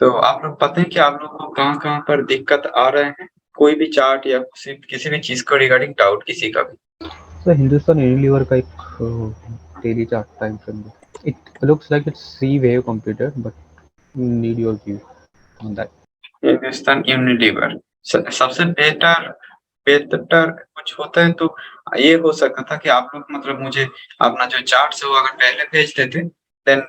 तो आप लोग पता है कि आप लोग को कहाँ-कहाँ पर दिक्कत आ रहे हैं? कोई भी चार्ट या किसी भी चीज़ को रिगार्डिंग डाउट किसी का भी? सर हिंदुस्तान यूनिलीवर का एक डेली चार्ट टाइम फ्रेम में, it looks like it's C wave computer but need your view on that. Hindustan Unilever सबसे बेटर बेहतर कुछ होता है तो ये हो सकता था कि आप लोग मतलब मुझे अपना जो चार्ट्स है वो अगर पहले भेज देते, देन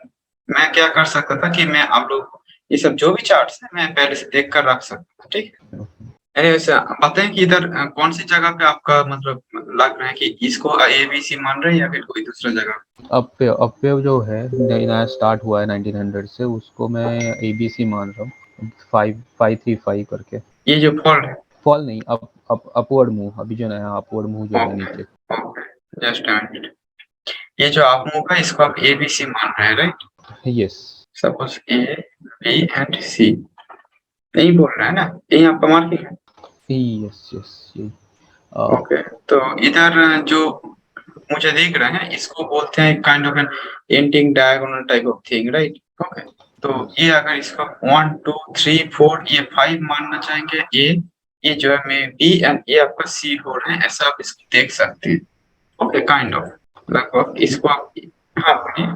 मैं क्या कर सकता था कि मैं आप लोग को ये सब जो भी चार्ट्स हैं मैं पहले से देख कर रख सकता था, ठीक है? अरे वैसे बताएं कि इधर कौन सी जगह पे आपका मतलब लग रहा है कि इसको एबीसी मान रहे हैं या फिर कोई दूसरा जगह? अपवेव जो है नया स्टार्ट हुआ है 1900 से, उसको मैं एबीसी मान रहा हूँ, 5535 करके। ये जो फॉल है। फॉल नहीं, अपवर्ड मूव, अभी जो नया अपवर्ड मूव जो है ओके, नीचे। Okay, just a minute. ये जो आप मूव है इसको आप एबीसी मान रहे हैं, right? Yes suppose A, B and C नहीं बोल रहा है ना? यही आपका मार्किंग है? यस यस यही। ओके, तो इधर जो मुझे दिख रहे हैं इसको बोलते हैं kind of an ending diagonal type of thing, right? Okay, तो ये अगर इसको 1 2 3 4 ये 5 मानना चाहेंगे, ये जो है मैं बी एंड ये आपका सी हो रहे हैं, ऐसा आप इसको देख सकते हैं। ओके, काइंड ऑफ लगभग इसको आप हाँ बोलिए।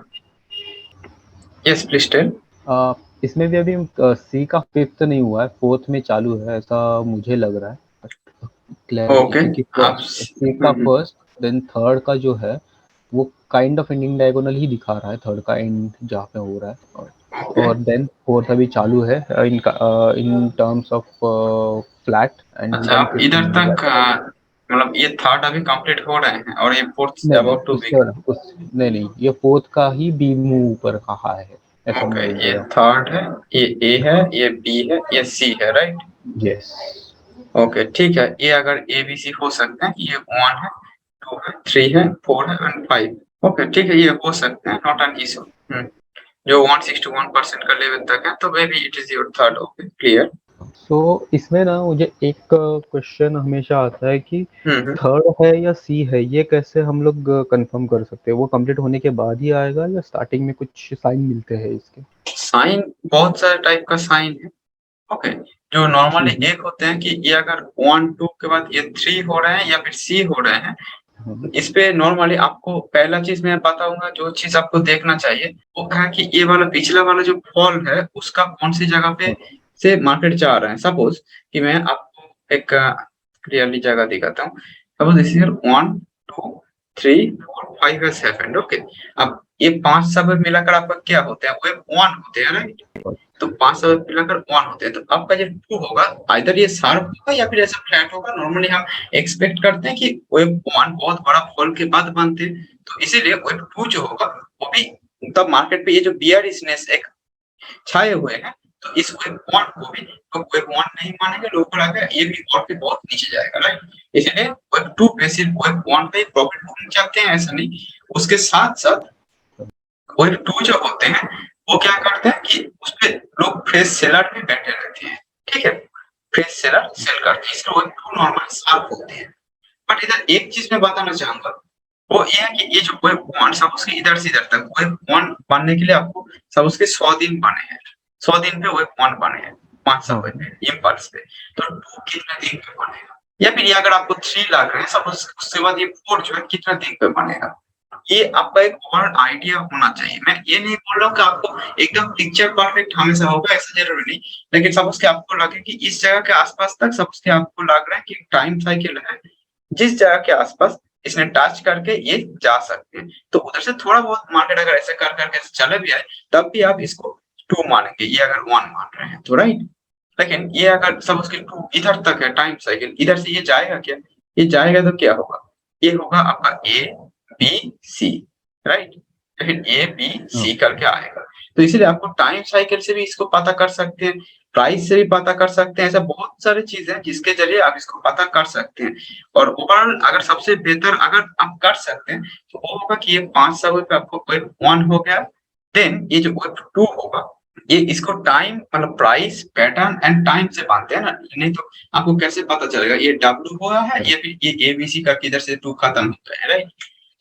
Yes please tell. इसमें भी अभी सी का फिफ्थ नहीं हुआ है, फोर्थ में चालू है ऐसा मुझे लग रहा है क्लैरिटी, ओके, क्योंकि आप सी का फर्स्ट देन थर्ड का जो है वो काइंड ऑफ एंडिंग डायगोनल ही दिखा रहा है, थर्ड का एंड जहाँ पे हो रहा है, ओके, और देन फोर्थ अभी चालू है in terms of flat, and अच्छा देन आप फिफ्थ इधर मूव तक जाएगा। मतलब ये थर्ड अभी कंप्लीट हो रहे हैं और ये फोर्थ नहीं नहीं अबाउट टू उसके बिगिन। बाद नहीं नहीं, ये फोर्थ का ही बी मूव ऊपर कहा है, ऐसा ओके, मैं बोल ये रहा हूँ। थर्ड है, ये ए है, ये बी है, ये सी है, राइट? यस। ओके, ठीक है, ये अगर ए बी सी हो सकते हैं, ये 1 है, 2 है, 3 है, 4 है एंड 5। ओके, ठीक है, ये हो सकते हैं, नॉट एन इशू। जो 161% का लेवल तक है तो may be it is your third. Okay, clear. तो इसमें ना मुझे एक क्वेश्चन हमेशा आता है कि हम्म। थर्ड है या सी है, ये कैसे हम लोग कंफर्म कर सकते हैं? वो कंप्लीट होने के बाद ही आएगा या स्टार्टिंग में कुछ साइन मिलते हैं इसके? साइन बहुत सारे टाइप का साइन है। ओके, जो नॉर्मली हम्म, एक होते हैं कि ये अगर 1 2 के बाद ये 3 हो रहे हैं या फिर सी हो रहे हैं, हम्म, इस पे नॉर्मली आपको पहला चीज मैं बताऊंगा, जो चीज आपको देखना चाहिए वो है कि ये वाला पिछला वाला जो फॉल है उसका कौन सी जगह पे से मार्केट जा रहा है। सपोज कि मैं आपको एक क्लियरली जगह दिखाता हूँ। सपोज दिस इज 1 2 3 4 5 और 7। ओके, अब ये 5 सब मिलाकर आपका क्या होते हैं? वेब 1 होते हैं, राइट? तो 5 सब मिलाकर 1 होते हैं, तो आपका जो 2 होगा आइदर ये शार्प होगा या फिर ऐसा फ्लैट होगा। नॉर्मली हम एक्सपेक्ट करते हैं कि वेब 1 बहुत बड़ा फॉल के बाद बनते हैं, तो इसीलिए वेब 2 जो होगा वो भी तब मार्केट पे ये जो बियरिशनेस एक छाए हुए हैं, तो इस वेब 1 को भी तो वेब 1 नहीं मानेंगे, ऊपर आकर ये भी और भी बहुत नीचे जाएगा, राइट? इसलिए वेब 2 पे सिर्फ वेब 1 पे प्रॉफिट बुकिंग चलते हैं, ऐसा नहीं। उसके साथ-साथ वेब 2 जो होते हैं वो क्या करते हैं कि उसपे लोग फ्रेश सेलर भी बैठे रहते हैं, ठीक है? फ्रेश सेलर सेल करते हैं, इसलिए वेब 2 नॉर्मली शार्प होते हैं। बट इधर एक चीज मैं बताना चाहूंगा, वो ये है कि ये जो वेब 1 सपोज कि इधर से इधर तक वेब 1 बनने के लिए आपको सपोज के 100 दिन बने हैं, 100 दिन पे वेब 1 बने हैं, 5 हाँ समय पे इम्पल्स पे, तो 2 कितने दिन पे बनेगा? या फिर ये अगर आपको 3 लग रहे हैं सपोज, उसके बाद ये 4 जो है कितना दिन पे बनेगा? ये आपका एक ओवरऑल आइडिया होना चाहिए। मैं ये नहीं बोल रहा हूँ कि आपको एकदम पिक्चर परफेक्ट हमेशा होगा, ऐसा जरूरी नहीं। लेकिन सपोज कि आपको लगे कि इस जगह के आसपास तक सपोज कि आपको लग रहा है कि टाइम साइकिल है, जिस जगह के आसपास इसने टच करके ये जा सकते हैं, तो उधर से थोड़ा बहुत मार्केट अगर ऐसे कर करके चले भी आए तब भी आप इसको 2 मानेंगे, ये अगर 1 मान रहे हैं तो, राइट? लेकिन ये अगर सपोज कि 2 इधर तक है टाइम साइकिल, इधर से ये जाएगा क्या? ये जाएगा तो क्या होगा? ये होगा आपका ए बी सी, राइट? लेकिन ए बी हाँ सी करके आएगा, तो इसीलिए आपको टाइम साइकिल से भी इसको पता कर सकते हैं, प्राइस से भी पता कर सकते हैं। ऐसा बहुत सारी चीजें हैं जिसके जरिए आप इसको पता कर सकते हैं। और ओवरऑल अगर सबसे बेहतर अगर आप कर सकते हैं तो वो होगा कि ये 5 सब पे आपको वेब 1 हो गया, देन ये जो वेब 2 होगा ये इसको टाइम मतलब प्राइस पैटर्न एंड टाइम से बांधते हैं ना, नहीं तो आपको कैसे पता चलेगा ये डब्ल्यू हुआ है या फिर ये एबीसी करके इधर से 2 खत्म होता है, राइट?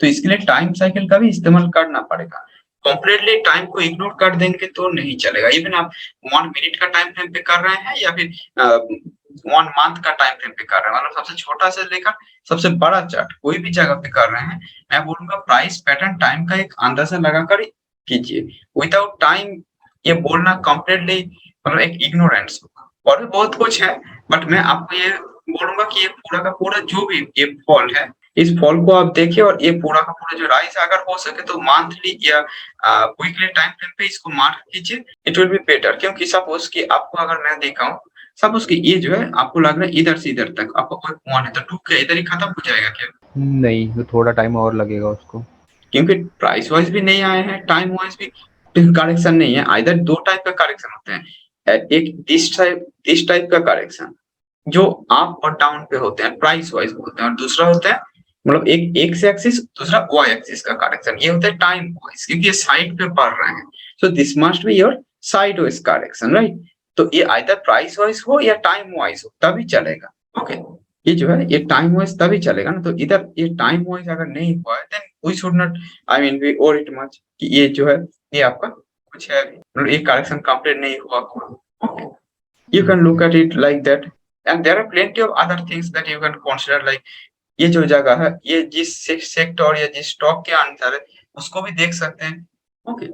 तो इसके लिए टाइम साइकिल का भी इस्तेमाल करना पड़ेगा। कंप्लीटली टाइम को इग्नोर कर देंगे तो नहीं चलेगा। इवन आप 1 मिनट का टाइम फ्रेम पे कर रहे हैं या फिर 1 मंथ का टाइम फ्रेम पे कर रहे हैं, मतलब सबसे छोटा से लेकर सबसे बड़ा चार्ट कोई भी जगह पे कर रहे हैं, मैं बोलूँगा प्राइस पैटर्न टाइम का एक अंदाजा लगाकर कीजिए। विदाउट टाइम ये बोलना कंप्लीटली मतलब एक इग्नोरेंस होगा। और भी बहुत कुछ है, बट मैं आपको ये बोलूँगा कि ये पूरा का पूरा जो भी ये फॉल है, इस फॉल को आप देखिए और ये पूरा का पूरा जो राइज अगर हो सके तो मंथली या वीकली टाइम फ्रेम पे इसको मार्क कीजिए, इट विल बी बेटर। क्योंकि सपोज कि आपको अगर मैं दिखाऊं, सपोज कि ये जो है आपको लग रहा है इधर से इधर तक आपको कोई वन है तो टू के इधर ही खत्म हो जाएगा क्या? नहीं, तो थोड़ा टाइम और लगेगा उसको। क्योंकि प्राइस वाइज भी नहीं आए हैं, टाइम वाइज भी करेक्शन नहीं है। इधर दो टाइप का करेक्शन होते हैं, एक दिस टाइप का करेक्शन जो अप और डाउन पे होते हैं, प्राइस वाइज होते हैं, और दूसरा होता है मतलब एक एक्स एक्सिस दूसरा वाई एक्सिस का करेक्शन, ये होता है टाइम वाइज क्योंकि ये साइड पे पढ़ रहे हैं। So this must be your side wise correction, right? तो ये आइदर प्राइस वाइज हो या टाइम वाइज हो तभी चलेगा। ओके, ये जो है ये टाइम वाइज तभी चलेगा ना। तो इधर ये टाइम वाइज अगर नहीं हुआ है then we should not I mean we over it much कि ये जो है ये आपका कुछ है मतलब ये करेक्शन कंप्लीट नहीं हुआ। Okay, you can look at it like that, and there are plenty of other things that you can consider like ये जो जगह है ये जिस सेक्टर या जिस स्टॉक के अंदर है उसको भी देख सकते हैं। ओके,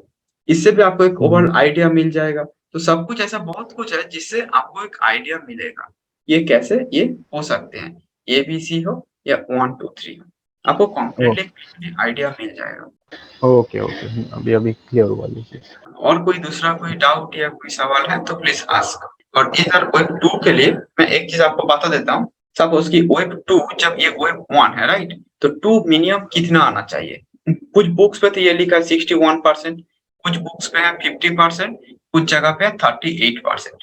इससे भी आपको एक ओवरऑल आइडिया मिल जाएगा। तो सब कुछ ऐसा बहुत कुछ है जिससे आपको एक आइडिया मिलेगा ये कैसे ये हो सकते हैं, ए बी सी हो या 1 2 3 हो, आपको कंप्लीटली आइडिया मिल जाएगा। ओके ओके, अभी क्लियर हुआ ये चीज। और कोई दूसरा कोई डाउट या कोई सवाल है तो प्लीज आस्क। और इधर वेब 2 के लिए मैं एक चीज आपको बता देता हूँ। सपोज कि वेब 2 जब ये वेब 1 है, राइट? तो 2 मिनिमम कितना आना चाहिए? कुछ बुक्स पे तो ये लिखा है 61%, कुछ बुक्स पे है 50%, कुछ जगह पे 38%।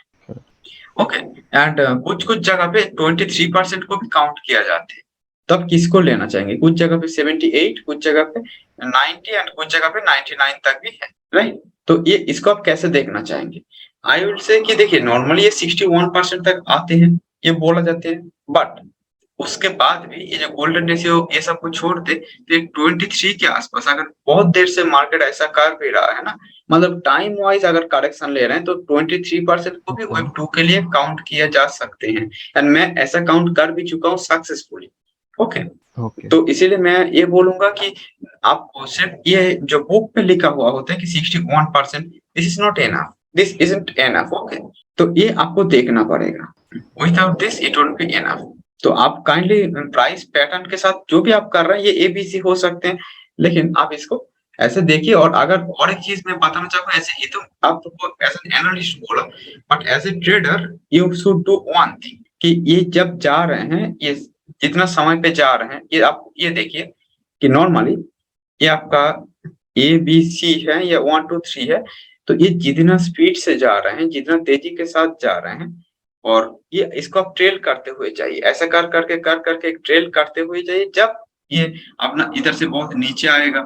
ओके, एंड कुछ कुछ जगह पे 23% को भी काउंट किया जाता है। तब किसको लेना चाहेंगे? कुछ जगह पे 78, कुछ जगह पे 90 एंड कुछ जगह पे 99 तक भी है, राइट? तो ये इसको आप कैसे देखना चाहेंगे? आई विल से कि देखिए नॉर्मली ये 61% तक आते हैं, ये बोला जाते हैं, बट उसके बाद भी ये जो गोल्डन रेशियो ये सब को छोड़ दे तो ये 23 के आसपास अगर बहुत देर से मार्केट ऐसा कर भी रहा है ना, मतलब टाइम वाइज अगर करेक्शन ले रहे हैं तो 23% को भी वेब 2 के लिए काउंट किया जा सकते हैं, एंड मैं ऐसा काउंट कर भी चुका हूँ सक्सेसफुली। ओके, तो इसीलिए मैं ये बोलूंगा कि आपको सिर्फ ये जो बुक पे लिखा हुआ होता है कि 61%, this is not enough, this isn't enough. Okay, तो ये आपको देखना पड़ेगा, without this it won't be enough. तो आप काइंडली प्राइस पैटर्न के साथ जो भी आप कर रहे हैं ये एबीसी हो सकते हैं, लेकिन आप इसको ऐसे देखिए। और अगर और एक चीज मैं बताना चाहूंगा, ऐसे ये तो आपको एज एन एनालिस्ट बोला, but as a trader you should do one thing कि ये जब जा रहे हैं ये जितना समय पे जा रहे हैं ये आप ये देखिए कि नॉर्मली ये आपका ए बी सी है या 1 2 3 है, तो ये जितना स्पीड से जा रहे हैं जितना तेजी के साथ जा रहे हैं और ये इसको आप ट्रेल करते हुए जाइए, ऐसा कर करके एक ट्रेल करते हुए जाइए। जब ये अपना इधर से बहुत नीचे आएगा,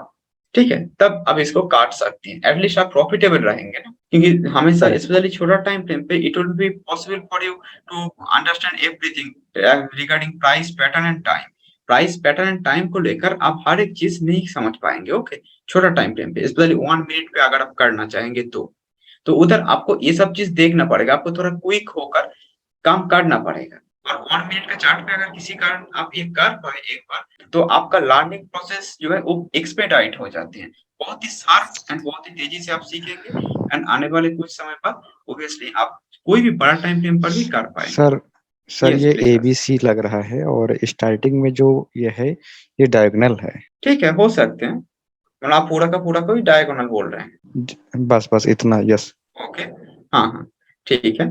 ठीक है, तब आप इसको काट सकती हैं, एटलीस्ट आप प्रॉफिटेबल रहेंगे ना। क्योंकि हमेशा स्पेशली छोटा टाइम फ्रेम पे it will be possible for you to understand everything regarding price pattern and time. Price pattern and time को लेकर आप हर एक चीज नहीं समझ पाएंगे। ओके, छोटा टाइम फ्रेम पे स्पेशली 1 मिनट पे अगर आप करना चाहेंगे तो उधर आपको ये सब चीज देखना पड़ेगा, आपको थोड़ा क्विक होकर काम करना पड़ेगा। और 1 मिनट का चार्ट पे अगर किसी कारण आप ये कर पाए एक बार तो आपका लर्निंग प्रोसेस जो है वो एक्सपेडाइट हो जाते हैं, बहुत ही शार्प एंड बहुत ही तेजी से आप सीखेंगे, एंड आने वाले कुछ समय बाद ऑब्वियसली आप कोई भी बड़ा टाइम फ्रेम पर भी कर पाएंगे। सर Yes, ये please, sir. एबीसी लग रहा है और स्टार्टिंग में जो ये है ये डायगोनल है। ठीक है, हो सकते हैं, मतलब आप पूरा का पूरा कोई डायगोनल बोल रहे हैं। बस इतना, यस। ओके, हाँ हाँ, ठीक है,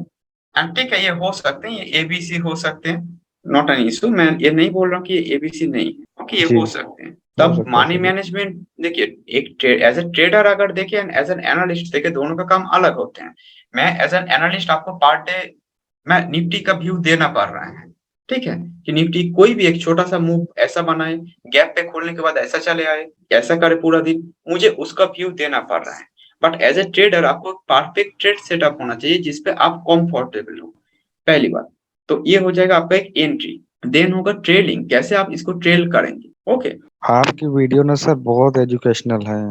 एंड ठीक है, ये हो सकते हैं, ये एबीसी हो सकते हैं, नॉट एन इशू। मैं ये नहीं बोल रहा हूँ कि ये एबीसी नहीं है, ओके, ये जी, हो सकते हैं। तब मनी मैनेजमेंट देखिए, एक एज ए ट्रेडर अगर देखें एंड एज एन एनालिस्ट देखें, दोनों का काम अलग होते हैं। मैं एज एन एनालिस्ट आपको पर डे मैं निफ्टी का व्यू देना पड़ रहा है, ठीक है, कि निफ्टी कोई भी एक छोटा सा मूव ऐसा बनाए, गैप पे खोलने के बाद ऐसा चले आए, ऐसा करे पूरा दिन, मुझे उसका व्यू देना पड़ रहा है। बट एज ए ट्रेडर आपको परफेक्ट ट्रेड सेटअप होना चाहिए जिसपे आप कंफर्टेबल हो, पहली बात। तो ये हो जाएगा आपका एक एंट्री, देन होगा ट्रेलिंग, कैसे आप इसको ट्रेल करेंगे। ओके, आपकी वीडियो ना सर बहुत एजुकेशनल है।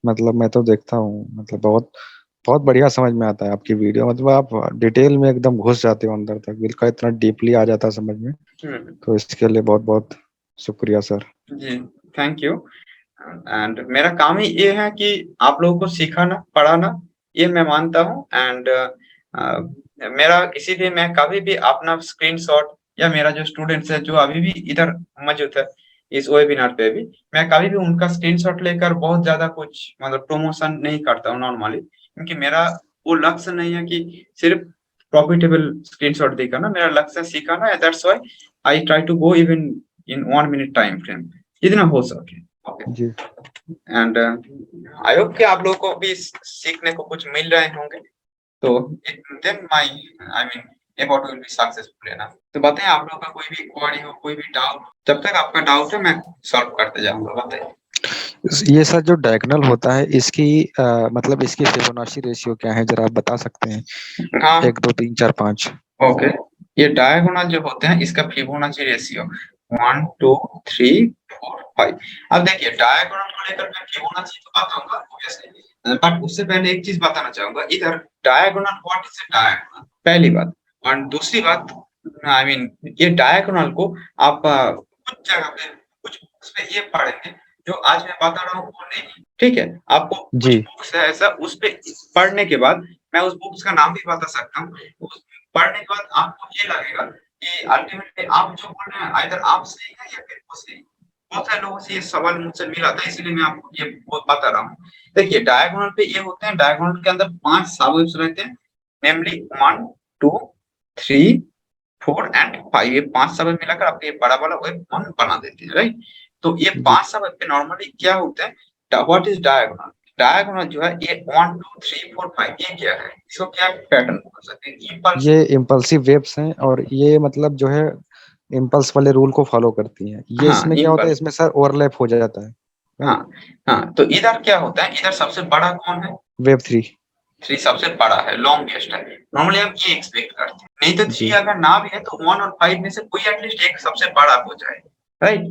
मतलब मैं तो देखता हूँ, मतलब बहुत बहुत बढ़िया समझ में आता है आपकी वीडियो। मतलब आप डिटेल में एकदम घुस जाते हो अंदर तक, बिल्कुल इतना डीपली आ जाता है समझ में। हम्म, तो इसके लिए बहुत बहुत शुक्रिया सर। जी, थैंक यू। एंड मेरा काम ही ये है कि आप लोगों को सिखाना पढ़ाना, ये मैं मानता हूँ। एंड मेरा इसीलिए मैं कभी भी अपना स्क्रीनशॉट या मेरा जो स्टूडेंट्स है जो अभी भी इधर मौजूद है इस वेबिनार पे भी, मैं कभी भी उनका स्क्रीनशॉट लेकर बहुत ज्यादा कुछ मतलब प्रमोशन नहीं करता हूँ नॉर्मली, क्योंकि मेरा वो लक्ष्य नहीं है कि सिर्फ प्रॉफिटेबल स्क्रीनशॉट दिखाना, मेरा लक्ष्य है सिखाना। That's why I try to go even in 1 minute time frame जितना हो सके। ओके। जी एंड आई होप कि आप लोगों को भी सीखने को कुछ मिल रहे होंगे। तो then my I mean about will be successful enough. तो बताएं आप लोगों का कोई भी क्वेरी हो, कोई भी डाउट, जब तक आपका डाउट है मैं सॉल्व करते जाऊंगा। बताइए। ये सर जो डायगोनल होता है इसकी मतलब इसकी फिबोनाची रेशियो क्या है, जरा आप बता सकते हैं? हाँ, 1 2 3 4 5। ओके। ये डायगोनल जो होते हैं इसका फिबोनाची रेशियो 1 2 3 4 5। अब देखिए डायगोनल को लेकर मैं फिबोनाची तो बताऊंगा ऑब्वियसली, बट उससे पहले एक चीज बताना चाहूंगा। इधर diagonal, what is a diagonal, पहली बात। और दूसरी बात, आई मीन ये डायगोनल को आप कुछ जगह पे कुछ बुक्स पे ये पढ़ेंगे जो आज मैं बता रहा हूँ वो नहीं। ठीक है, आपको कुछ जी बुक्स है ऐसा, उस पे पढ़ने के बाद मैं उस बुक्स का नाम भी बता सकता हूँ। उस पढ़ने के बाद आपको ये लगेगा कि अल्टीमेटली आप जो बोल रहे हैं आइदर आप सही है या फिर वो सही। बहुत सारे लोगों से ये सवाल मुझसे मिला था, इसीलिए मैं आपको ये बता रहा हूँ। देखिए डायगोनल पे ये होते हैं, डायगोनल के अंदर 5 सबवेव्स रहते हैं, नेमली 1 2 3 4 एंड 5। ये 5 सबवेव मिलाकर आपके ये बड़ा वाला वेव 1 बना देते हैं, राइट। तो ये जी 5 सबवेव पे नॉर्मली क्या होता है, व्हाट इज डायगोनल। डायगोनल जो है ये 1 2 3 4 5 ये क्या है, इसको क्या पैटर्न बोल सकते हैं, इम्पल्स। ये इम्पल्सिव वेव्स हैं, और ये मतलब जो है इम्पल्स वाले रूल को फॉलो करती हैं। ये हाँ, इसमें क्या होता है, इम्पल्स। इसमें सर ओवरलैप हो जाता है, हाँ, राइट? हाँ, तो इधर क्या होता है, इधर सबसे बड़ा कौन है, वेव 3। 3 सबसे बड़ा है, लॉन्गेस्ट है। नॉर्मली हम ये एक्सपेक्ट करते हैं, नहीं तो 3 जी अगर ना भी है तो 1 और 5 में से कोई एटलीस्ट एक सबसे बड़ा हो जाए, राइट।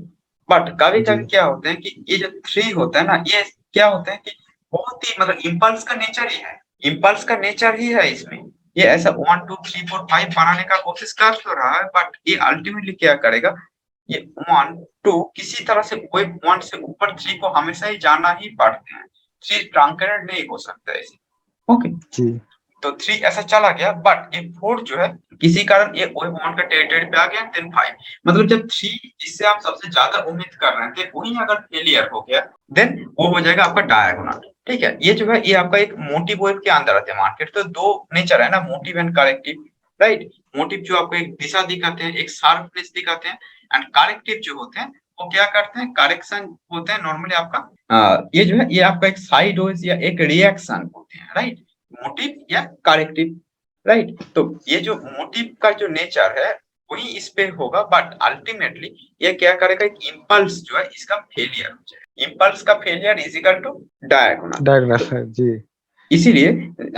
बट कभी जी कभी क्या होता है कि ये जो 3 होता है ना, ये क्या होता है कि बहुत ही मतलब इम्पल्स का नेचर ही है, इम्पल्स का नेचर ही है इसमें। ये ऐसा 1 2 3 4 5 बनाने का कोशिश कर तो रहा है, बट ये अल्टीमेटली क्या करेगा, ये 1 2 किसी तरह से कोई 1 से ऊपर 3 को हमेशा ही जाना ही पड़ते हैं। 3 ट्रांकेटेड नहीं हो सकता है। ओके, जी तो 3 ऐसा चला गया, बट ये 4 जो है किसी कारण ये वेव 1 का टेरिटरी पे आ गया, देन 5। मतलब जब 3 जिससे आप सबसे ज्यादा उम्मीद कर रहे थे वही अगर फेलियर हो गया, देन वो हो जाएगा आपका डायगोनल। ठीक है, ये जो है ये आपका एक मोटिव वेव के अंदर आते हैं मार्केट। तो दो नेचर है ना, motive and corrective, right. Motive जो आपको एक दिशा दिखाते हैं, एक शार्पनेस दिखाते हैं, एंड करेक्टिव जो होते हैं वो क्या करते हैं, करेक्शन होते हैं नॉर्मली आपका। ये जो है ये आपका एक साइड वेव या एक रिएक्शन होते हैं, राइट। मोटिव या करेक्टिव, राइट। तो ये जो मोटिव का जो नेचर है वही इस पे होगा, बट अल्टीमेटली ये क्या करेगा, एक इम्पल्स जो है इसका फेलियर हो जाएगा। इम्पल्स का failure is equal to diagonal. Diagonal तो है जी। इसीलिए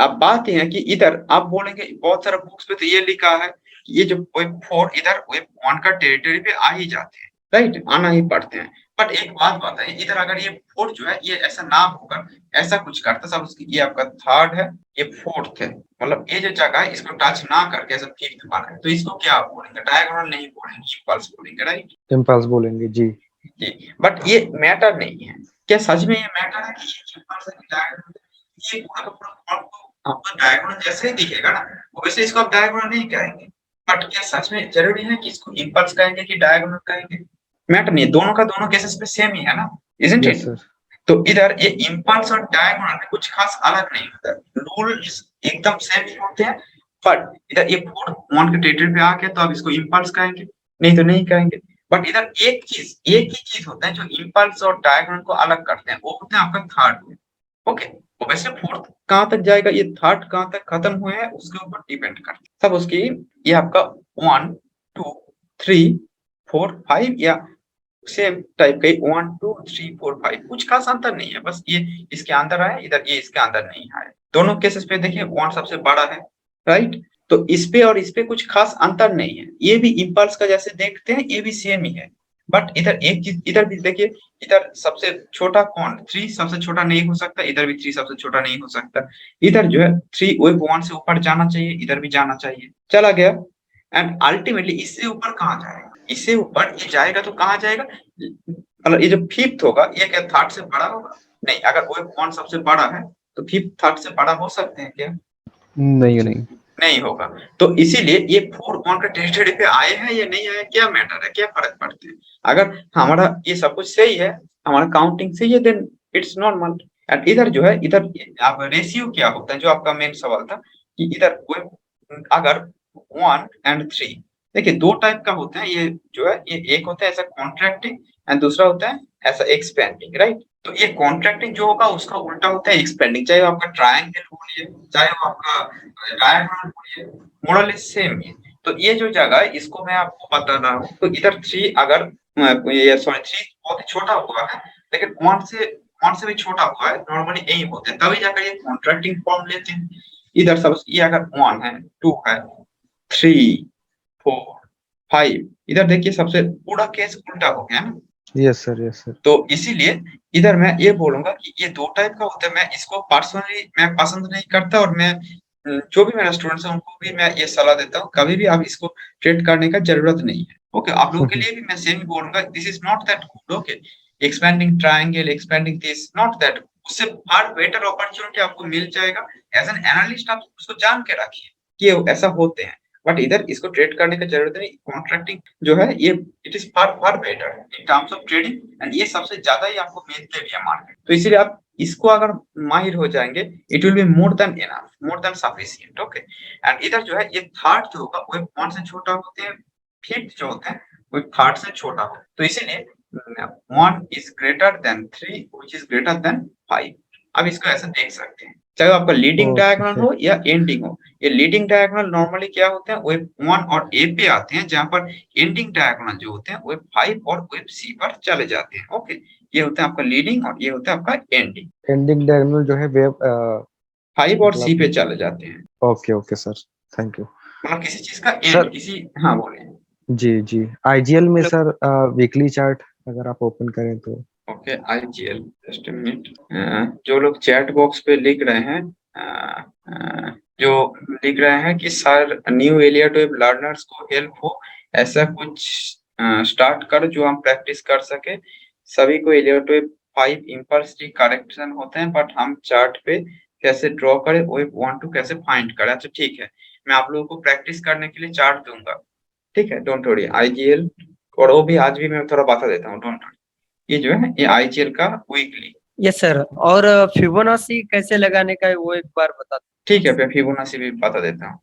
अब बात यह है कि इधर आप बोलेंगे बहुत सारे बुक्स पे तो ये लिखा है कि ये जो वेब 4 इधर वेब 1 का टेरिटरी पे आ ही जाते हैं, राइट, आना ही पड़ते हैं। बट एक बात बताइए, इधर अगर ये 4 जो है ये ऐसा ना होकर ऐसा कुछ करता, सब उसकी ये आपका थर्ड है, ये फोर्थ है, मतलब ये जो जगह है इसको टच ना करके ऐसा फिफ्थ बना है, तो इसको क्या आप बोलेंगे, डायगोनल नहीं बोलेंगे, इम्पल्स बोलेंगे, राइट। इम्पल्स बोलेंगे जी। जी, बट ये मैटर नहीं है। क्या सच में ये मैटर है कि ये इम्पल्स है कि डायगोनल, ये पूरा का पूरा फॉर्म तो आपको डायगोनल जैसे ही दिखेगा ना, वैसे इसको आप डायगोनल नहीं कहेंगे। बट क्या सच में जरूरी है कि इसको इम्पल्स कहेंगे कि डायगोनल कहेंगे, मैटर नहीं, दोनों का दोनों केसेस पे सेम ही है ना, इजंट यस इट। सर। तो इधर ये इम्पल्स और डायगोनल में कुछ खास अलग नहीं होता, रूल्स एकदम सेम ही होते हैं। बट इधर ये फोर्थ वन के टेरिटरी पे आके तो आप इसको इम्पल्स कहेंगे, नहीं तो नहीं कहेंगे। बट इधर एक ही चीज होता है जो इम्पल्स और डायगोनल को अलग करते हैं, वो होते हैं आपका थर्ड। ओके, तो वैसे फोर्थ कहाँ तक जाएगा, ये थर्ड कहाँ तक खत्म हुए हैं उसके ऊपर डिपेंड करता है सब उसकी। ये आपका 1 2 3 4 5 या सेम टाइप का 1 2 3 4 5, कुछ खास अंतर नहीं है, बस ये इसके अंदर आया इधर, ये इसके अंदर नहीं आया। दोनों केसेस पे देखिए 1 सबसे बड़ा है, राइट। तो इस पे और इस पे कुछ खास अंतर नहीं है, ये भी इम्पल्स का जैसे देखते हैं ये भी सेम ही है। बट इधर एक चीज, इधर भी देखिए, इधर सबसे छोटा कौन, 3 सबसे छोटा नहीं हो सकता, इधर भी 3 सबसे छोटा नहीं हो सकता। इधर जो है 3 वेब 1 से ऊपर जाना चाहिए, इधर भी जाना चाहिए, चला गया। एंड अल्टीमेटली इससे ऊपर कहाँ जाएगा, इससे ऊपर ये जाएगा तो कहाँ जाएगा, मतलब ये जो फिफ्थ होगा ये क्या थर्ड से बड़ा होगा? नहीं, अगर वेब 1 सबसे बड़ा है तो फिफ्थ थर्ड से बड़ा हो सकते हैं क्या? नहीं नहीं। नहीं होगा। तो इसीलिए ये 4 कौन के टेस्टेड पे आए हैं या नहीं आए, क्या मैटर है, क्या फर्क पड़ते हैं? अगर हमारा ये सब कुछ सही है, हमारा काउंटिंग सही है, देन इट्स नॉर्मल। एंड इधर जो है, इधर आप रेशियो क्या होता है, जो आपका मेन सवाल था कि इधर अगर 1 एंड 3, देखिए 2 टाइप का होते हैं ये जो है, ये एक होता है ऐसा कॉन्ट्रैक्टिंग एंड दूसरा होता है ऐसा एक्सपेंडिंग, राइट? तो ये कॉन्ट्रैक्टिंग जो होगा उसका उल्टा होता है एक्सपेंडिंग, चाहे वो आपका ट्रायंगल बोलिए, चाहे वो आपका डायगोनल बोलिए, मोरल इज सेम है। तो ये जो जगह है इसको मैं आपको बता रहा हूँ, तो इधर 3 अगर ये सॉरी 3 बहुत ही छोटा हुआ है, लेकिन 1 से भी छोटा हुआ है, नॉर्मली यही होते हैं, तभी जाकर ये कॉन्ट्रैक्टिंग फॉर्म लेते हैं। इधर सपोज ये अगर 1 है, 2 है, 3 4 5, इधर देखिए सबसे पूरा केस उल्टा हो गया ना। Yes sir, yes sir. तो इसीलिए इधर मैं ये बोलूंगा कि ये 2 टाइप का होता है, मैं इसको पर्सनली मैं पसंद नहीं करता, और मैं जो भी मेरा स्टूडेंट्स है उनको भी मैं ये सलाह देता हूँ, कभी भी आप इसको ट्रेड करने का जरूरत नहीं है। ओके, आप लोगों के लिए भी मैं सेम ही बोलूंगा, this is not that good. Okay, expanding triangle, expanding this, not that, उससे फार बेटर अपॉर्चुनिटी आपको मिल जाएगा। एज एन एनालिस्ट आप उसको जान के रखिए कि ऐसा होते हैं, बट इधर इसको ट्रेड करने की जरूरत नहीं। कॉन्ट्रैक्टिंग जो है ये it is far far better in terms of trading, and ये सबसे ज्यादा ही आपको मिलते भी है मार्केट। तो इसीलिए आप इसको अगर माहिर हो जाएंगे, it will be more than enough, more than sufficient. Okay, and इधर जो है ये थर्ड जो होगा वो 1 से छोटा होते हैं, फिफ्थ जो होते हैं वो थर्ड से छोटा हो, तो इसीलिए 1 is greater than 3 which is greater than 5। अब इसको ऐसा देख सकते हैं, चाहे आपका लीडिंग डायगोनल हो या एंडिंग हो। ये लीडिंग डायगोनल नॉर्मली क्या होते हैं, वेब 1 और ए पे आते हैं, जहां पर एंडिंग डायगोनल जो होते हैं वेब 5 और वेब सी पर चले जाते हैं। ओके, ये होता है आपका लीडिंग और ये होता है आपका एंडिंग। एंडिंग डायगोनल जो है वेब 5 और सी पे चले जाते हैं। Okay okay sir, thank you. मतलब किसी चीज का सर, एंड, किसी, हाँ बोलिए। जी जी, आईजीएल में सर वीकली चार्ट अगर आप ओपन करें तो। Okay, IGL, just a minute. जो लोग चैट बॉक्स पे लिख रहे हैं, जो लिख रहे हैं कि sir new Elliott wave learners को हेल्प हो, ऐसा कुछ स्टार्ट कर जो हम प्रैक्टिस कर सके। सभी को एलियट वेब 5 इम्पल्स करेक्शन होते हैं, बट हम चार्ट पे कैसे ड्रॉ करें, वेब 1 2 कैसे फाइंड करें। अच्छा ठीक है, मैं आप लोगों को प्रैक्टिस करने के लिए चार्ट दूंगा, ठीक है, डोंट वरी। आईजीएल, और वो भी आज भी मैं थोड़ा बता देता हूँ, डोंट वरी। ये जो है ये आईजीएल का वीकली। यस सर, और फिबोनाची कैसे लगाने का है वो एक बार बता दो। ठीक है, मैं फिबोनाची भी बता देता हूँ।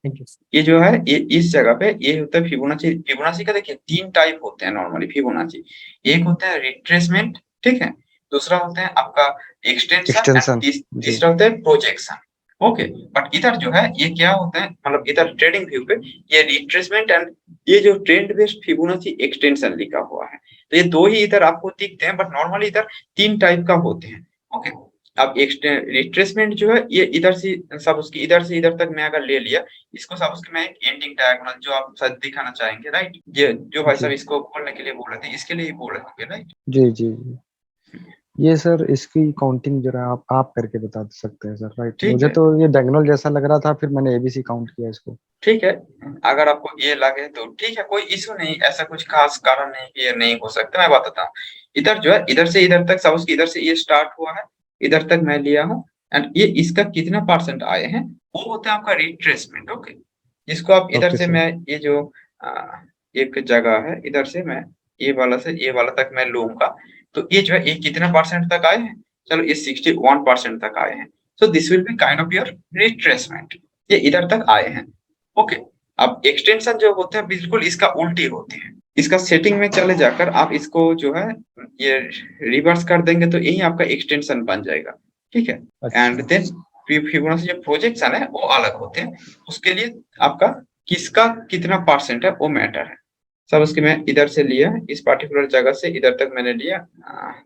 Thank you. ये जो है ये इस जगह पे ये होता है फिबोनाची। फिबोनाची का देखिए 3 टाइप होते हैं नॉर्मली फिबोनाची। एक होता है रिट्रेसमेंट, ठीक है, दूसरा होता है आपका एक्सटेंशन, तीसरा होता है प्रोजेक्शन। ओके, बट इधर जो है ये क्या होता है, मतलब इधर ट्रेडिंग व्यू पे ये रिट्रेसमेंट एंड ये जो ट्रेंड बेस्ड फिबोनाची एक्सटेंशन लिखा हुआ है, तो ये 2 ही इधर आपको दिखते हैं, बट नॉर्मली इधर 3 टाइप का होते हैं। ओके, अब रिट्रेसमेंट जो है ये इधर से सब उसकी इधर से इधर तक मैं अगर ले लिया, इसको सब उसके मैं एक एंडिंग डायगोनल जो आप शायद दिखाना चाहेंगे, राइट? ये जो भाई साहब इसको बोलने के लिए बोल रहे थे, इसके लिए ही बोल रहे होंगे, राइट? जी जी जी, ये सर इसकी काउंटिंग जरा आप करके बता सकते हैं सर, राइट? मुझे तो ये डायगोनल जैसा लग रहा था, फिर मैंने एबीसी काउंट किया इसको। ठीक है, अगर आपको ये लगे तो ठीक है, कोई इशू नहीं, ऐसा कुछ खास कारण नहीं कि ये नहीं हो सकता। मैं बताता हूँ, इधर जो है इधर से इधर तक सपोज इधर से ये स्टार्ट हुआ है, इधर तक मैं लिया हूँ, एंड ये इसका कितना % आए हैं वो होता है आपका रिट्रेसमेंट। ओके, जिसको आप इधर से मैं ये जो एक जगह है, इधर से मैं ये वाला से ये वाला तक मैं लूंगा, तो ये जो है ये कितना % तक आए हैं, चलो ये 61% तक आए हैं। So this will be kind of your retracement, ये इधर तक आए हैं। ओके, अब एक्सटेंशन जो होते हैं बिल्कुल इसका उल्टी होते हैं। इसका सेटिंग में चले जाकर आप इसको जो है ये रिवर्स कर देंगे तो यही आपका एक्सटेंशन बन जाएगा, ठीक है। एंड देन फिबोनाची जो प्रोजेक्शन है वो अलग होते हैं, उसके लिए आपका किसका कितना % है वो मैटर है। सब उसके मैं इधर से लिया, इस पार्टिकुलर जगह से इधर तक मैंने लिया,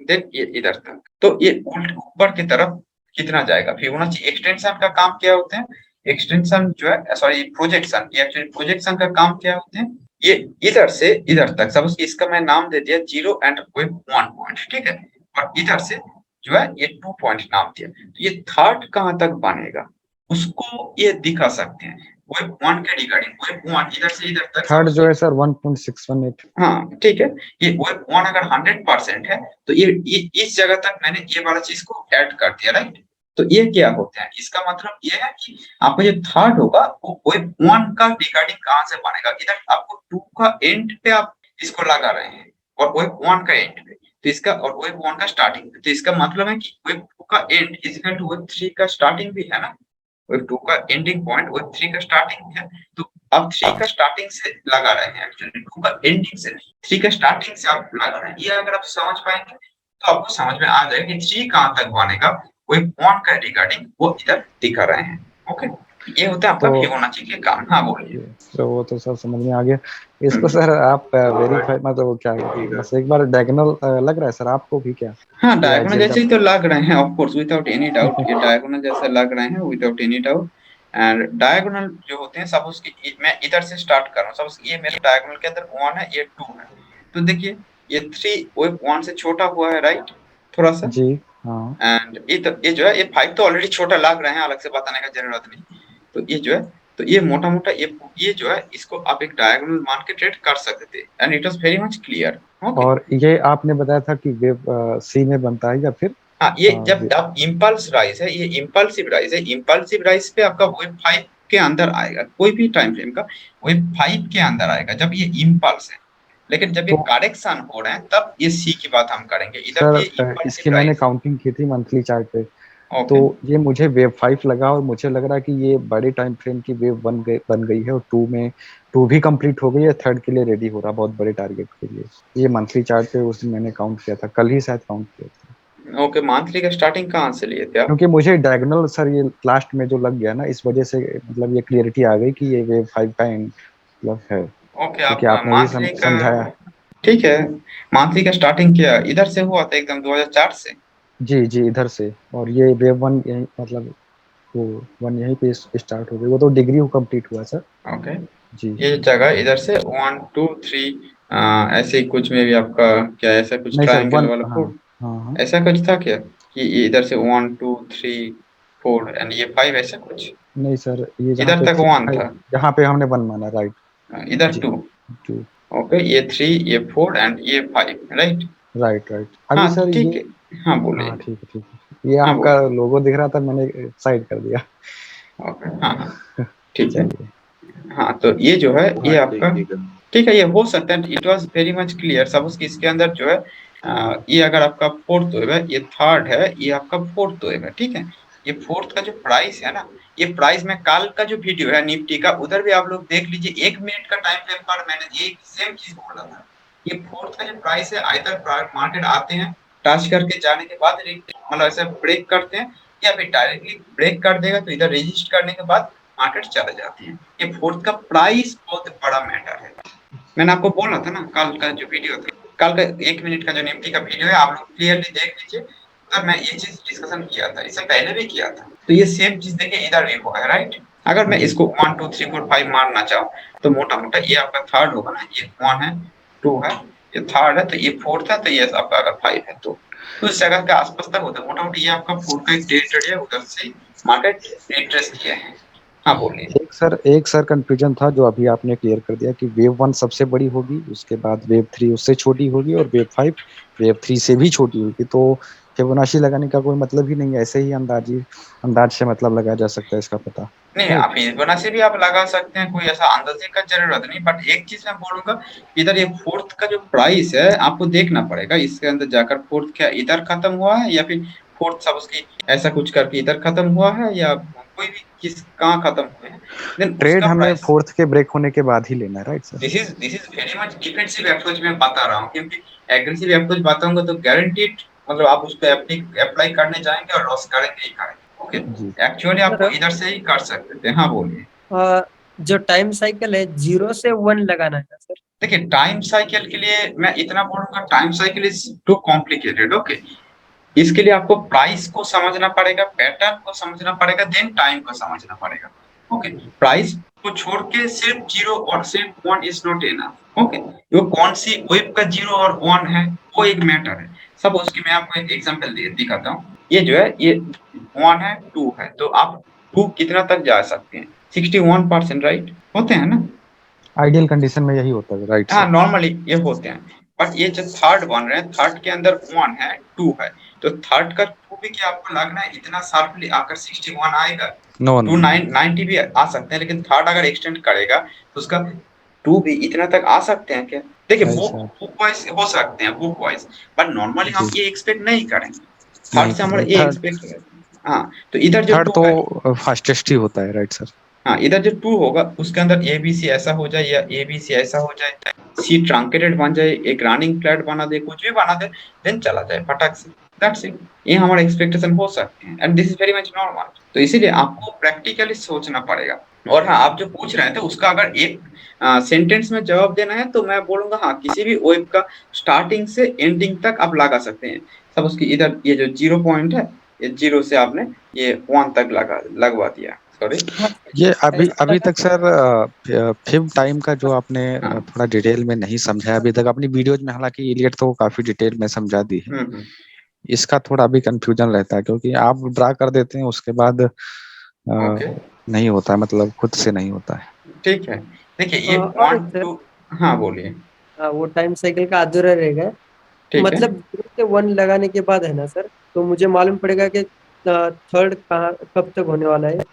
देन ये इधर तक, तो ये ऊपर की तरफ कितना जाएगा। फिबोनाची एक्सटेंशन का काम क्या होते हैं, एक्सटेंशन जो है सॉरी प्रोजेक्शन, ये एक्चुअली प्रोजेक्शन का काम क्या होते हैं, ये इधर से इधर तक, सपोज इसका मैं नाम दे दिया 0 एंड 1 पॉइंट, ठीक है, और इधर से जो है ये 2 पॉइंट नाम दिया, तो ये थर्ड कहाँ तक बनेगा उसको ये दिखा सकते हैं वेब 1 के रिगार्डिंग। वेब 1 इधर से इधर तक थर्ड जो है सर 1.618। हाँ ठीक है, ये वेब 1 अगर 100% है तो ये इस जगह तक मैंने ये वाला चीज को ऐड कर दिया, राइट। तो ये क्या होते हैं, इसका मतलब ये है कि आपका जो थर्ड होगा वो वेब 1 का रिगार्डिंग कहाँ से बनेगा, इधर आपको 2 का एंड पे आप इसको लगा रहे हैं और वेब 1 का एंड पे, तो इसका और वेब 1 का स्टार्टिंग पे, तो इसका मतलब है कि वेब 2 का end is equal to wave 3 का स्टार्टिंग भी है ना, वेब 2 का एंडिंग पॉइंट वेब 3 का स्टार्टिंग है, तो आप 3 का स्टार्टिंग से लगा रहे हैं, एक्चुअली 2 का एंडिंग से नहीं, 3 का स्टार्टिंग से आप लगा रहे हैं। ये अगर आप समझ पाएंगे तो आपको समझ में आ जाएगा कि 3 कहाँ तक बनेगा, वेब 1 का रिगार्डिंग वो इधर दिखा रहे हैं। ओके, ये होता है आपका तो फिबोनाची के काम। हाँ बोलिए। तो वो तो सर समझ में आ गया। इसको सर आप वेरीफाई मतलब वो क्या है, बस एक बार डायगोनल लग रहा है सर आपको भी क्या? हाँ ये डायगोनल agenda- जैसे ही तो लग रहे हैं, of course without any doubt ये डायगोनल जैसे लग रहे हैं without any doubt. And diagonal जो होते हैं, सपोज कि मैं इधर से स्टार्ट कर रहा हूँ, सपोज ये मेरे डायगोनल के अंदर 1 है, ये 2 है, तो देखिए ये 3 वेब 1 से छोटा हुआ है, राइट, थोड़ा सा। जी हाँ। एंड ये जो है ये 5 तो ऑलरेडी छोटा लग रहे हैं, अलग से बताने का जरूरत नहीं। तो ये जो है, तो ये मोटा मोटा ये जो है इसको आप एक डायगोनल मान के ट्रेड कर सकते थे, and it was very much clear. Okay, और ये आपने बताया था कि वेव सी में बनता है या फिर हाँ ये हाँ, जब आप इम्पल्स राइज है, ये इम्पल्सिव राइज है, इम्पल्सिव राइज पे आपका वेब 5 के अंदर आएगा, कोई भी टाइम फ्रेम का वेब 5 के अंदर आएगा जब ये इम्पल्स है। लेकिन जब ये तो करेक्शन हो रहे हैं तब ये सी की बात हम करेंगे, इधर ये सर इम्पल्सिव इसकी मैंने राइज। काउंटिंग की थी मंथली चार्ट पे, तो ओके, ये मुझे वेव 5 लगा और मुझे लग रहा है कि ये बड़े टाइम फ्रेम की वेव बन गई है और 2 में 2 भी कंप्लीट हो गई है, थर्ड के लिए रेडी हो रहा बहुत बड़े टारगेट के लिए। ये मंथली चार्ट पे उस दिन मैंने काउंट किया था, कल ही शायद काउंट किया था। ओके, मंथली का स्टार्टिंग कहाँ से लिए थे आप? क्योंकि मुझे डायगोनल सर ये लास्ट में जो लग गया ना, इस वजह से मतलब ये क्लियरिटी आ गई कि ये वेव 5 का एंड मतलब है, ओके, आप क्योंकि आपने भी मंथली का, समझाया। ठीक है, मंथली का स्टार्टिंग किया इधर से हुआ था एकदम 2004 से। जी जी इधर से, और ये वेव 1 यही मतलब वो 1 यहीं पे स्टार्ट हो गई, वो तो डिग्री कंप्लीट हुआ सर। ओके, जी ये जगह इधर से 1 2 3 ऐसे ही कुछ में भी आपका क्या ऐसा कुछ नहीं सर ट्रायंगल 1 वाला हाँ कोड हाँ हाँ। ऐसा कुछ था क्या कि ये इधर से 1 2 3 4 एंड ये 5 ऐसा कुछ, नहीं सर ये जहाँ इधर पे तक 1 था, जहाँ पे हमने 1 माना राइट। इधर जी 2। 2 ओके, ये 3 ये 4 एंड ये 5, राइट। Right right. अभी हाँ तो सर ठीक ये है, हाँ हाँ बोलिए, ठीक है ठीक है, ये हाँ आपका बोलिए। लोगो दिख रहा था मैंने साइड कर दिया। ओके, हाँ हाँ ठीक है। चलिए हाँ तो ये जो है ये आपका ठीक है, ये हो सकता है, it was very much clear. Suppose कि इसके अंदर जो है ये अगर आपका फोर्थ वेव है, ये थर्ड है, ये आपका फोर्थ वेव है, ठीक है। ये फोर्थ का जो प्राइस है ना, ये प्राइस में कल का जो वीडियो है निफ्टी का, उधर भी आप लोग देख लीजिए, 1 मिनट का टाइम फ्रेम पर मैंने एक सेम चीज बोला था। ये फोर्थ का जो प्राइस है, आइदर मार्केट आते हैं, टच करके जाने के बाद मतलब ऐसे ब्रेक करते हैं, या फिर डायरेक्टली ब्रेक कर देगा तो इधर रजिस्ट करने के बाद मार्केट चले जाती है। ये फोर्थ का प्राइस बहुत बड़ा मैटर है। मैंने आपको बोला था ना, कल का जो वीडियो था, कल का 1 मिनट का जो निफ्टी का वीडियो है, आप लोग क्लियरली देख लीजिए, तब मैं ये चीज डिस्कशन किया था, इससे पहले भी किया था। तो ये सेम चीज देखिए इधर भी हुआ है, राइट। अगर मैं जी इसको 1 2 3 4 5 मारना चाहूँ तो मोटा मोटा ये आपका थर्ड होगा ना, ये 1 है, 2 है, ये थर्ड है, तो ये फोर्थ है, तो ये आपका अगर 5 है तो उस जगह के आसपास तक होता है मोटा मोटी। ये आपका फोर्थ का एक टेरिटरी है, उधर से मार्केट रिट्रेस किया है। हाँ बोलिए। एक सर कंफ्यूजन था जो अभी आपने क्लियर कर दिया कि वेव 1 सबसे बड़ी होगी, उसके बाद वेव 3 उससे छोटी होगी और वेव 5 वेव 3 से भी छोटी होगी, तो फिबोनाची लगाने का कोई मतलब ही नहीं है, ऐसे ही अंदाज से मतलब लगाया जा सकता है इसका पता, नहीं, राइट। आप फिबोनाची भी आप लगा सकते हैं, कोई ऐसा अंदाजे का जरूरत नहीं। बट एक चीज मैं बोलूंगा, इधर ये फोर्थ का जो प्राइस है आपको देखना पड़ेगा, इसके अंदर जाकर फोर्थ क्या इधर खत्म हुआ है, या फिर फोर्थ सब उसकी ऐसा कुछ करके इधर खत्म हुआ है, या कोई भी किस कहाँ खत्म हुए हैं, देन ट्रेड उसका हमें प्राइस। फोर्थ के ब्रेक होने के बाद ही लेना है, right sir. This is very much defensive approach मैं बता रहा हूँ, क्योंकि एग्रेसिव अप्रोच बताऊंगा तो गारंटीड मतलब आप उस पर अप्लाई करने जाएंगे और लॉस करेंगे ही करेंगे। ओके, जी एक्चुअली आपको सर, इधर से ही कर सकते थे। हाँ बोलिए। जो टाइम साइकिल है 0 से 1 लगाना है सर। देखिए टाइम साइकिल के लिए मैं इतना बोलूंगा, time cycle is too complicated. Okay, इसके लिए आपको प्राइस को समझना पड़ेगा, पैटर्न को समझना पड़ेगा, देन टाइम को समझना पड़ेगा। ओके, प्राइस को छोड़ के सिर्फ 0 और सिर्फ 1 इज नॉट एनफ। ओके, वो कौन सी वेव का 0 और 1 है वो एक मैटर है। सपोज कि मैं आपको एक एग्जांपल दिखाता हूँ। ये जो है ये 1 है 2 है, तो आप 2 कितना तक जा सकते हैं? 61%, राइट? होते हैं ना? आइडियल कंडीशन में यही होता है, राइट हाँ, सर। नॉर्मली ये होते हैं। बट ये जो थर्ड बन रहे हैं, थर्ड के अंदर 1 है 2 है, तो थर्ड का 2 भी क्या आपको लगना है इतना शार्पली आकर 61 आएगा? नो 2 नो 90 भी आ सकते हैं, लेकिन थर्ड अगर एक्सटेंड करेगा तो उसका 2 भी इतना तक आ सकते हैं क्या? देखिए नहीं बुक सर, बुक वाइज हो सकते हैं, बुक वाइज, बट नॉर्मली हम जी ये एक्सपेक्ट नहीं करेंगे। थर्ड नहीं से हमारा करेंगे। ये थर्ड, एक्सपेक्ट है। हाँ, तो इधर जो थर्ड 2 है, तो फास्टेस्ट ही होता है, राइट सर। हाँ, इधर जो 2 होगा उसके अंदर ABC ऐसा हो जाए या ABC ऐसा हो जाए, C ट्रंकेटेड बन जाए, एक रनिंग फ्लैट बना दे, कुछ भी बना दे, देन चला जाए फटाक से। That's it. ये हमारे एक्सपेक्टेशन हो सकते हैं and this is very much normal. तो इसीलिए आपको प्रैक्टिकली सोचना पड़ेगा। और हाँ, आप जो पूछ रहे थे उसका अगर एक सेंटेंस में जवाब देना है तो मैं बोलूंगा हाँ, किसी भी वेब का स्टार्टिंग से एंडिंग तक आप लगा सकते हैं। सब उसकी इधर ये जो 0 पॉइंट है, ये 0 से आपने ये 1 तक लगवा दिया। सॉरी। हाँ, ये अभी ऐसा अभी लगा तक सर फिब टाइम का जो आपने हाँ। थोड़ा डिटेल में नहीं समझाया अभी तक अपनी वीडियोज में, हालांकि इलियट तो काफी डिटेल में समझा दी है। हम्म। इसका थोड़ा अभी कंफ्यूजन रहता है क्योंकि आप ड्रा कर देते हैं उसके बाद ओके, नहीं होता है, मतलब खुद से नहीं होता है। ठीक है। देखिए ये और 1 सर 2, हाँ बोलिए। वो टाइम साइकिल का अधूरा रहेगा। ठीक है। मतलब 0 से 1 लगाने के बाद है ना सर, तो मुझे मालूम पड़ेगा कि थर्ड कहाँ कब तक होने वाला है।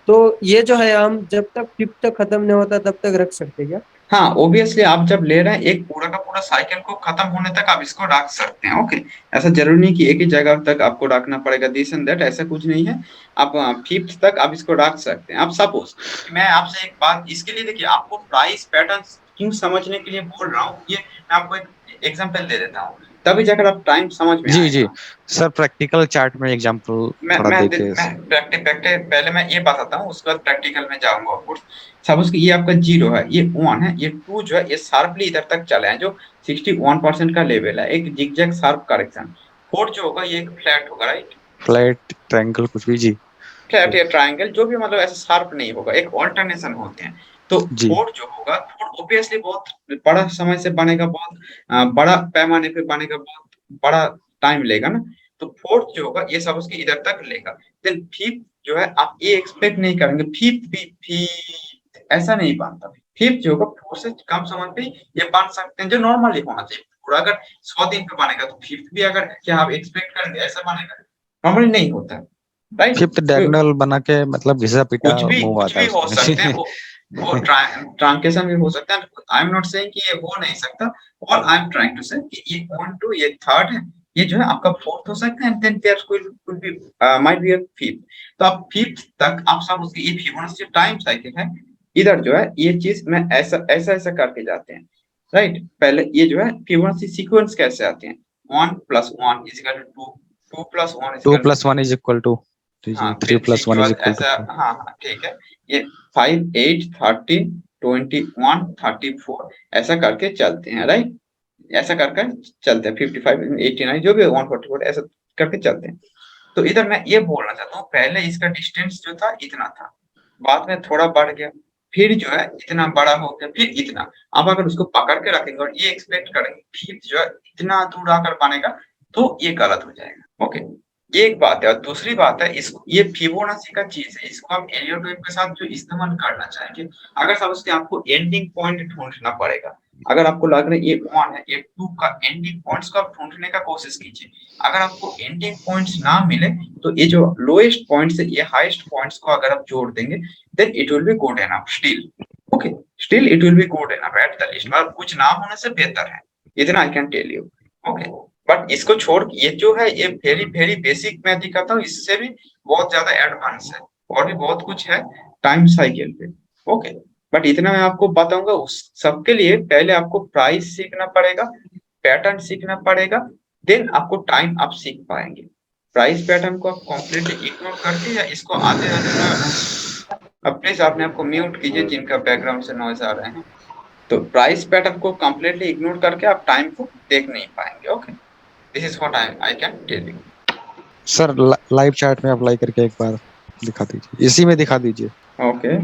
तो ये जो है हम जब तक फिफ्थ तक खत्म नहीं होता तब तक रख सकते क्या? हाँ, ऑब्वियसली आप जब ले रहे हैं एक पूरा का पूरा साइकिल को खत्म होने तक आप इसको रख सकते हैं। ओके, ऐसा जरूरी नहीं कि एक ही जगह तक आपको रखना पड़ेगा, दिस एंड दैट, ऐसा कुछ नहीं है। आप 5th तक आप इसको रख सकते हैं। आप सपोज मैं आपसे एक बात इसके लिए, देखिए आपको प्राइस पैटर्न क्यों समझने के लिए बोल रहा हूँ, ये मैं आपको एक एग्जांपल दे देता हूँ, तभी जाकर आप टाइम समझ में जी जी आएगा। सर, प्रैक्टिकल चार्ट में एग्जांपल थोड़ा देके। मैं प्रैक्टिस पहले मैं ये बताता हूँ, उसके बाद प्रैक्टिकल में जाऊंगा ऑफ कोर्स। सपोज कि ये आपका 0 है, ये 1 है, ये 2 जो है ये शार्पली इधर तक चले हैं, जो 61% का लेवल है, एक जिगजैग शार्प करेक्शन। 4 जो होगा ये एक फ्लैट होगा, राइट? फ्लैट ट्रायंगल कुछ भी, जी फ्लैट या ट्रायंगल जो भी, मतलब ऐसा शार्प नहीं होगा, एक ऑल्टरनेशन होते हैं। तो जी 4 जो होगा, 4 ऑब्वियसली बहुत बड़ा समय से बनेगा, बहुत बड़ा पैमाने पे बनेगा, बहुत बड़ा टाइम लेगा ना। तो 4th जो होगा ये सब उसके इधर तक लेगा। देन 5th जो है आप ये एक्सपेक्ट नहीं करेंगे 5th भी 5th ऐसा नहीं बनता। 5th जो होगा 4 से कम समय पे ये बन सकते हैं, जो नॉर्मली होना चाहिए। और अगर 100 दिन पे बनेगा तो 5th भी अगर क्या आप एक्सपेक्ट करेंगे ऐसा बनेगा? नॉर्मली नहीं होता है, राइट? फिफ्थ डायगोनल बना के मतलब घिसा पिटा मूव कुछ आता भी है हो सकते हैं उसमें। वो ट्रांकेशन भी हो सकता है। आई एम नॉट सेइंग कि ये हो नहीं सकता। All I am trying to say कि ये 1 2 ये थर्ड है, ये जो है आपका 4th हो सकता है, and then there could be might be a 5th। तो आप 5th तक आप सब उसकी ये फिबोनाची टाइम साइकिल है, इधर जो है ये चीज में ऐसा ऐसा ऐसा करके जाते हैं, राइट? पहले ये जो है फिबोनाची सीक्वेंस कैसे आते हैं? 1 + 1 = 2, 2 + 1 2 = + 1 = जी हाँ, जी, 3 फिर 3 + के 1 बाद = ऐसा, 4। हाँ हाँ ठीक है। ये 5 8 13 21 34 ऐसा करके चलते हैं, राइट? ऐसा कर कर चलते हैं 55 89 जो भी 144 ऐसा करके चलते हैं। तो इधर मैं ये बोलना चाहता हूँ, पहले इसका डिस्टेंस जो था इतना था, बाद में थोड़ा बढ़ गया, फिर जो है इतना बड़ा हो गया, फिर इतना। आप अगर उसको पकड़ के रखेंगे और ये एक्सपेक्ट करेंगे फिर जो है इतना दूर आकर बनेगा, तो ये गलत हो जाएगा। ओके, ये एक बात है। और दूसरी बात है, इसको ये फिबोनाची का चीज है, इसको आप एलियट वेव के साथ जो इस्तेमाल करना चाहेंगे, अगर सपोज कि आपको एंडिंग पॉइंट ढूंढना पड़ेगा, अगर आपको लग रहा है ये 1 है ये 2 का एंडिंग पॉइंट्स को आप ढूंढने का कोशिश कीजिए। अगर आपको एंडिंग पॉइंट्स ना मिले तो ये जो लोएस्ट पॉइंट से ये हाईएस्ट पॉइंट्स को अगर आप जोड़ देंगे, then it will be good enough still. Okay, still it will be good enough at the least, मतलब कुछ ना होने से बेहतर है, इतना I can tell you. Okay, but इसको छोड़ ये जो है ये वेरी वेरी बेसिक मैं दिखाता हूँ, इससे भी बहुत ज्यादा एडवांस है, और भी बहुत कुछ है टाइम साइकिल पे। ओके, बट इतना मैं आपको बताऊंगा। उस सबके लिए पहले आपको प्राइस सीखना पड़ेगा, पैटर्न सीखना पड़ेगा, देन आपको टाइम आप सीख पाएंगे। प्राइस पैटर्न को आप कंप्लीटली इग्नोर करके या इसको आधे आधे में, अब प्लीज आपने आपको म्यूट कीजिए जिनका बैकग्राउंड से नॉइज आ रहे हैं। तो प्राइस पैटर्न को कंप्लीटली इग्नोर करके आप टाइम को देख नहीं पाएंगे। Okay, this is what I can tell you. Sir live chat में अप्लाई करके एक बार दिखा दीजिए, इसी में दिखा दीजिए। ओके,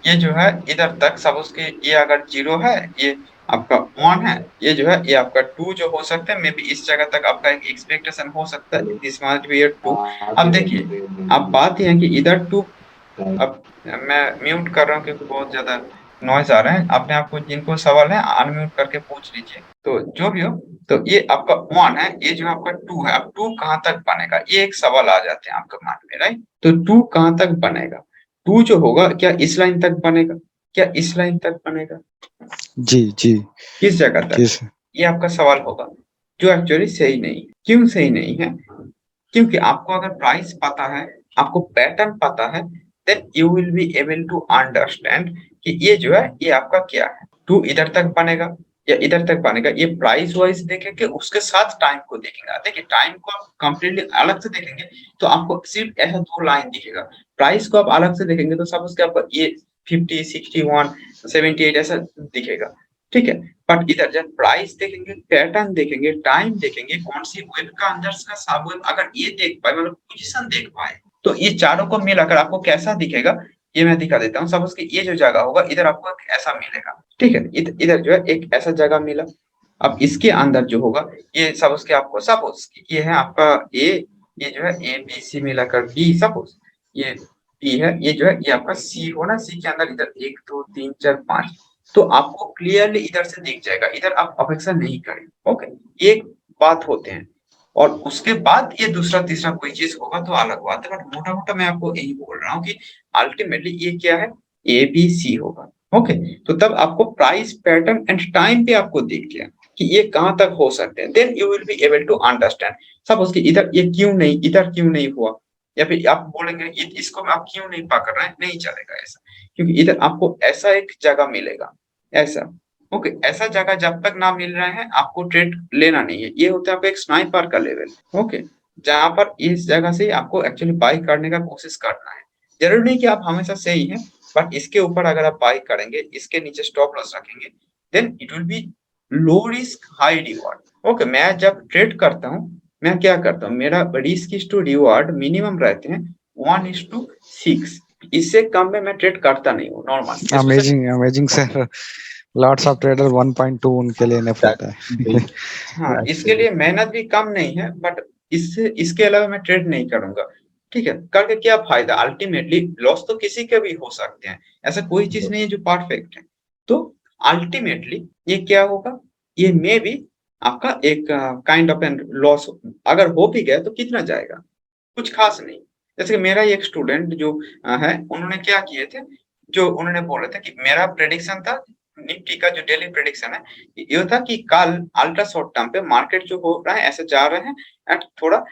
ये जो है इधर तक सपोज के ये अगर 0 है, ये आपका 1 है, ये जो है ये आपका 2 जो हो सकता है, मे बी इस जगह तक आपका एक एक्सपेक्टेशन हो सकता है, दिस मस्ट बी 2। अब देखिए अब बात ये है कि इधर 2, अब मैं म्यूट कर रहा हूँ क्योंकि बहुत ज्यादा नॉइज आ रहा है। अपने आप को जिनको सवाल है अनम्यूट करके पूछ लीजिए। तो जो भी हो, तो ये आपका 1 है, ये जो आपका 2 है। अब 2 कहाँ तक बनेगा, ये एक सवाल आ जाते हैं आपके मन में, राइट। तो 2 कहाँ तक बनेगा, 2 जो होगा क्या इस लाइन तक बनेगा, क्या इस लाइन तक बनेगा, जी जी किस जगह तक, किस ये आपका सवाल होगा, जो एक्चुअली सही नहीं। क्यों सही नहीं है, क्योंकि आपको अगर प्राइस पता है, आपको पैटर्न पता है, then you will be able to understand कि ये जो है ये आपका क्या है। 2 इधर तक बनेगा या इधर तक बनेगा, ये प्राइस वाइज देखेंगे, उसके साथ टाइम को देखेंगे। देखिए टाइम को आप कंप्लीटली अलग से देखेंगे तो आपको सिर्फ ऐसा 2 लाइन दिखेगा। प्राइस को आप अलग से देखेंगे तो सपोज कि आपको ये 50, 61, 78 ऐसा दिखेगा, ठीक है। बट इधर जब प्राइस देखेंगे, पैटर्न देखेंगे, टाइम देखेंगे, कौन सी वेब का अंदर का सब वेब अगर ये देख पाए, मतलब पोजीशन देख पाए, तो ये चारों को मिलाकर आपको कैसा दिखेगा, ये मैं दिखा देता हूँ। सपोज कि ये जो जगह होगा इधर आपको एक ऐसा मिलेगा, ठीक है। इधर जो है एक ऐसा जगह मिला। अब इसके अंदर जो होगा, ये सपोज कि आपको सपोज ये है आपका ए, ये जो है ए बी सी मिलाकर बी, सपोज ये बी है, ये जो है ये आपका सी हो ना, सी के अंदर इधर 1 2 3 4 5, तो आपको क्लियरली इधर से दिख जाएगा, इधर आप अपेक्षा नहीं करें, ओके। ये एक बात होते हैं। और उसके बाद ये दूसरा तीसरा कोई चीज होगा तो अलग बात है, बट मोटा मोटा मैं आपको यही बोल रहा हूँ कि अल्टीमेटली ये क्या है, ए बी सी होगा, ओके। तो तब आपको प्राइस पैटर्न एंड टाइम पे आपको दिख गया कि ये कहां तक हो सकते हैं, then you will be able to understand. Suppose कि इधर ये क्यों नहीं, इधर क्यों नहीं हुआ, या फिर आप बोलेंगे इसको आप क्यों नहीं पकड़ रहे हैं, नहीं चलेगा ऐसा, क्योंकि इधर आपको ऐसा एक जगह मिलेगा, ऐसा, ओके। ऐसा जगह जब तक ना मिल रहा है आपको ट्रेड लेना नहीं है। ये होता है आपका एक स्नाइपर का लेवल, ओके, जहां पर इस जगह से आपको एक्चुअली बाई करने का कोशिश करना है। जरूरी नहीं कि आप हमेशा सही है, बट इसके ऊपर अगर आप बाई करेंगे, इसके नीचे स्टॉप लॉस रखेंगे, then it will be low risk high reward, okay. मैं जब ट्रेड करता हूँ, मैं क्या करता हूँ, मेरा risk is to reward minimum रहते हैं 1:6, इससे कम में मैं ट्रेड करता नहीं हूँ normal. Amazing amazing sir, lots of trader 1.2 उनके लिए इनफ होता है। हाँ, इसके लिए मेहनत भी कम नहीं है, बट इससे इसके अलावा मैं ट्रेड नहीं करूंगा, ठीक है। करके क्या फायदा, अल्टीमेटली लॉस तो किसी के भी हो सकते हैं, ऐसा कोई चीज नहीं है जो परफेक्ट है। तो अल्टीमेटली ये क्या होगा, ये मे भी आपका एक काइंड ऑफ एन लॉस, अगर हो भी गया तो कितना जाएगा, कुछ खास नहीं। जैसे कि मेरा एक स्टूडेंट जो है, उन्होंने क्या किए थे, जो उन्होंने बोला था कि मेरा प्रेडिक्शन था निफ्टी का, जो डेली प्रेडिक्शन है ये था कि कल अल्ट्रा शॉर्ट टर्म पे मार्केट जो हो रहा है ऐसे जा रहे हैं, एंड थोड़ा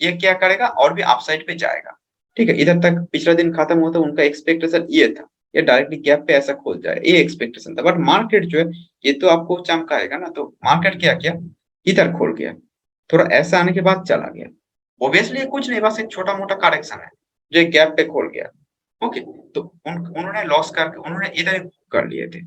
ये क्या करेगा और भी अपसाइड पे जाएगा, ठीक है। इधर तक पिछला दिन खत्म होता उनका एक्सपेक्टेशन ये था, ये डायरेक्टली गैप पे ऐसा खोल जाए, ये एक्सपेक्टेशन था। बट मार्केट जो है ये तो आपको चमकाएगा ना, तो मार्केट क्या किया, इधर खोल गया, थोड़ा ऐसा आने के बाद चला गया। ऑब्वियसली कुछ नहीं, बस एक छोटा मोटा करेक्शन है जो एक गैप पे खोल गया, ओके। तो उन्होंने लॉस करके उन्होंने इधर कर लिए थे,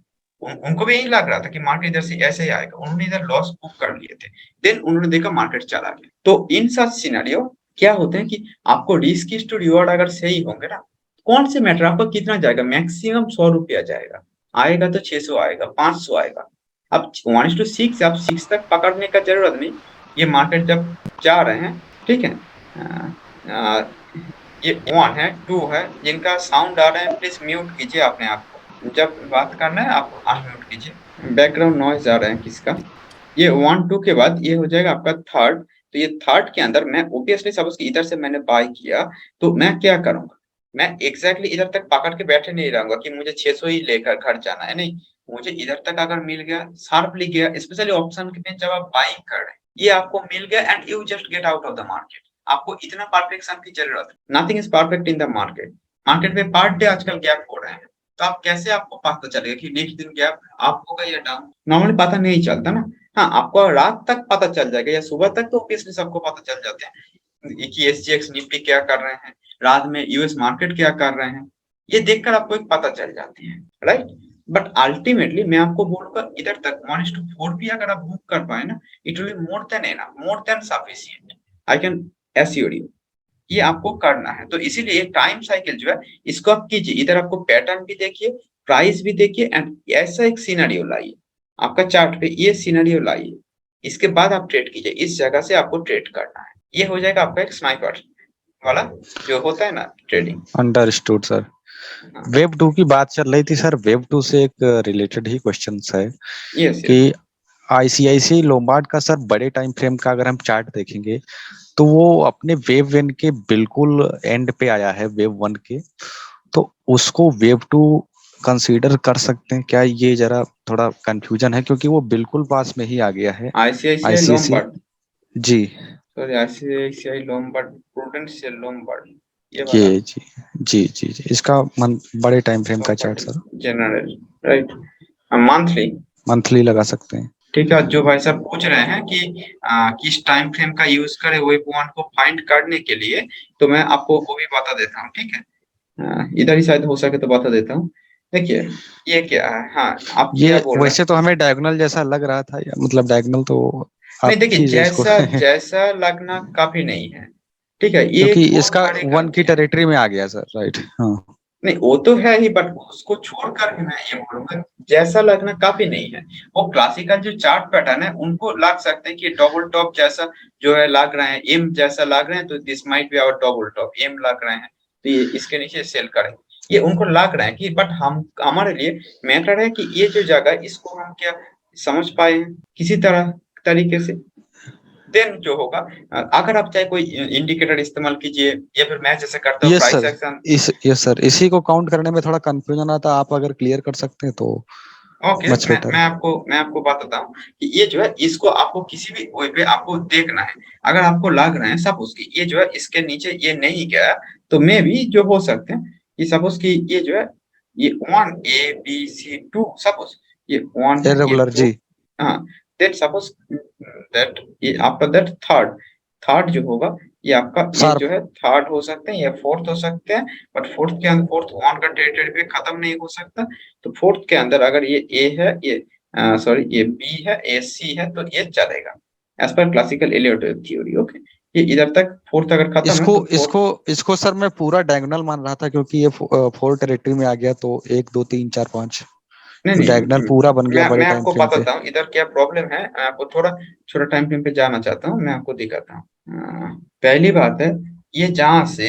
उनको भी यही लग रहा था कि मार्केट इधर से ऐसे ही आएगा, उन्होंने इधर लॉस बुक कर लिए थे, देन उन्होंने देखा मार्केट चला गया। तो इन सच सिनेरियो क्या होते हैं कि आपको रिस्क टू रिवॉर्ड अगर सही होंगे ना, कौन से मैटर आपका कितना जाएगा, मैक्सिमम 100 रुपया जाएगा, आएगा तो 600 आएगा, 500 आएगा। अब 1:6 आप 6 तक पकड़ने का जरूरत नहीं, ये मार्केट जब जा रहे हैं, ठीक है। ये 1 है, 2 है, जिनका साउंड आ रहा है प्लीज म्यूट कीजिए अपने आप को, जब बात करना है आप अनम्यूट कीजिए, बैकग्राउंड नॉइज आ रहा है किसका। ये 1 2 के बाद ये हो जाएगा आपका थर्ड। तो ये थर्ड के अंदर मैं ओबियसली सपोज कि इधर से मैंने बाय किया, तो मैं क्या करूंगा, मैं एग्जैक्टली इधर तक पकड़ के बैठे नहीं रहूंगा कि मुझे 600 ही लेकर घर जाना है, नहीं। मुझे इधर तक अगर मिल गया, शार्पली गया, स्पेशली ऑप्शन में जब आप बाइंग कर रहे हैं, ये आपको मिल गया and you just get out of the market. आपको इतना परफेक्शन की जरूरत है, nothing is perfect in the market. Market में पर डे आजकल गैप हो रहे हैं, तो आप कैसे आपको पता चलेगा कि नेक्स्ट दिन गैप आप होगा या डाउन, नॉर्मली पता नहीं चलता ना। हाँ, आपको रात तक पता चल जाएगा या सुबह तक तो ऑब्वियसली सबको पता चल जाते हैं कि एसजीएक्स निफ्टी क्या कर रहे हैं, रात में यूएस मार्केट क्या कर रहे हैं, ये देखकर आपको एक पता चल जाती है, राइट। बट अल्टीमेटली मैं आपको बोलूंगा इधर तक 1:4 भी अगर आप बुक कर पाए ना, it will be more than enough, more than sufficient, I can assure you. ये आपको करना है। तो इसीलिए टाइम साइकिल जो है इसको आप कीजिए, इधर आपको पैटर्न भी देखिए, प्राइस भी देखिए, एंड ऐसा एक सिनेरियो लाइए आपका चार्ट पे, ये सिनेरियो लाइए, इसके बाद आप ट्रेड कीजिए, इस जगह से आपको ट्रेड करना है। ये हो जाएगा आपका एक स्नाइपर वाला जो होता है ना ट्रेडिंग। Understood sir. हाँ, वेब 2 की बात चल रही थी सर, वेब 2 से एक रिलेटेड ही क्वेश्चन है यस कि यस। आईसीआईसीआई लोम्बार्ड का सर बड़े टाइम फ्रेम का अगर हम चार्ट देखेंगे तो वो अपने वेव वन के बिल्कुल एंड पे आया है, वेव वन के, तो उसको वेव टू कंसीडर कर सकते हैं क्या? ये जरा थोड़ा कंफ्यूजन है क्योंकि वो बिल्कुल पास में ही आ गया है आईसीआईसीआई आईसीआईसी। लोम्बार्ड, जी sorry ICICI Lombard, Prudential Lombard, ये ये वाला जी जी इसका बड़े टाइम फ्रेम का chart sir, general, right, monthly. Monthly लगा सकते हैं। ठीक है, जो भाई साहब पूछ रहे हैं कि किस टाइम फ्रेम का यूज करें वेब वन को फाइंड करने के लिए, तो मैं आपको वो भी बता देता हूँ, ठीक है। इधर ही शायद हो सके तो बता देता हूँ। देखिए ये क्या है, हाँ आप ये क्या बोल रहे हैं। वैसे तो हमें डायगोनल जैसा लग रहा था, मतलब डायगोनल तो नहीं आप देखिए, कीजिए इसको जैसा जैसा लगना काफी नहीं है, ठीक है, ये क्योंकि एक बहुत इसका बड़ी वन की गलती है। टेरिटरी में आ गया सर, राइट? हाँ नहीं वो तो है ही, बट उसको छोड़कर भी मैं ये बोलूंगा जैसा लगना काफी नहीं है। वो क्लासिकल जो चार्ट पैटर्न है उनको लग सकते हैं कि डबल टॉप जैसा जो है लग रहे हैं, एम जैसा लग रहे हैं, तो this might be our double top, M लग रहे हैं तो ये इसके नीचे सेल करें, ये उनको लग रहा है कि, बट हम हमारे लिए मैटर है कि ये जो जगह इसको हम क्या समझ पाए हैं किसी तरह तरीके से। देन जो होगा, अगर आप चाहे कोई इंडिकेटर इस्तेमाल कीजिए या फिर मैं जैसे करता हूँ yes price sir, action. Yes sir, इसी को काउंट करने में थोड़ा कंफ्यूजन आता, आप अगर क्लियर कर सकते हैं तो ओके, मच बेटर। मैं आपको बताता हूँ कि ये जो है इसको आपको किसी भी वे पे आपको देखना है। अगर आपको लग रहा है सपोज कि ये जो है इसके नीचे ये नहीं गया, तो मे भी जो हो सकते हैं कि सपोज कि ये जो है ये one A B C two, suppose ये वन है ये इरेगुलर टू। जी। हाँ, देन सपोज दैट ये आफ्टर दैट थर्ड, थर्ड जो होगा ये आपका ये शार्प। जो है थर्ड हो सकते हैं या फोर्थ हो सकते हैं, बट फोर्थ के अंदर फोर्थ वन का टेरिटरी पे खत्म नहीं हो सकता। तो फोर्थ के अंदर अगर ये ए है, ये सॉरी ये बी है, ए सी है, तो ये चलेगा as per classical Elliott theory. Okay, ये इधर तक फोर्थ अगर खत्म है इसको तो फोर्थ। इसको इसको सर मैं पूरा डायगोनल मान रहा था क्योंकि ये फोर टेरिटरी में आ गया, तो 1 2 3 4 5 नहीं तो डायगोनल नहीं, पूरा बन गया मैं बड़े मैं टाइम आपको फ्रेम पे। बताता हूँ इधर क्या प्रॉब्लम है, मैं आपको थोड़ा छोटा टाइम फ्रेम पे जाना चाहता हूँ, मैं आपको दिखाता हूँ। पहली बात है, ये जहां से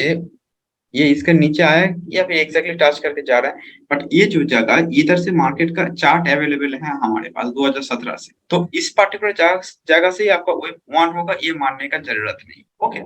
ये इसके नीचे आया है या फिर एग्जैक्टली टच करके जा रहा है, बट ये जो जगह इधर से मार्केट का चार्ट अवेलेबल है हमारे पास 2017 से, तो इस पर्टिकुलर जगह से ही आपका वेब वन होगा ये मानने का जरूरत नहीं। ओके,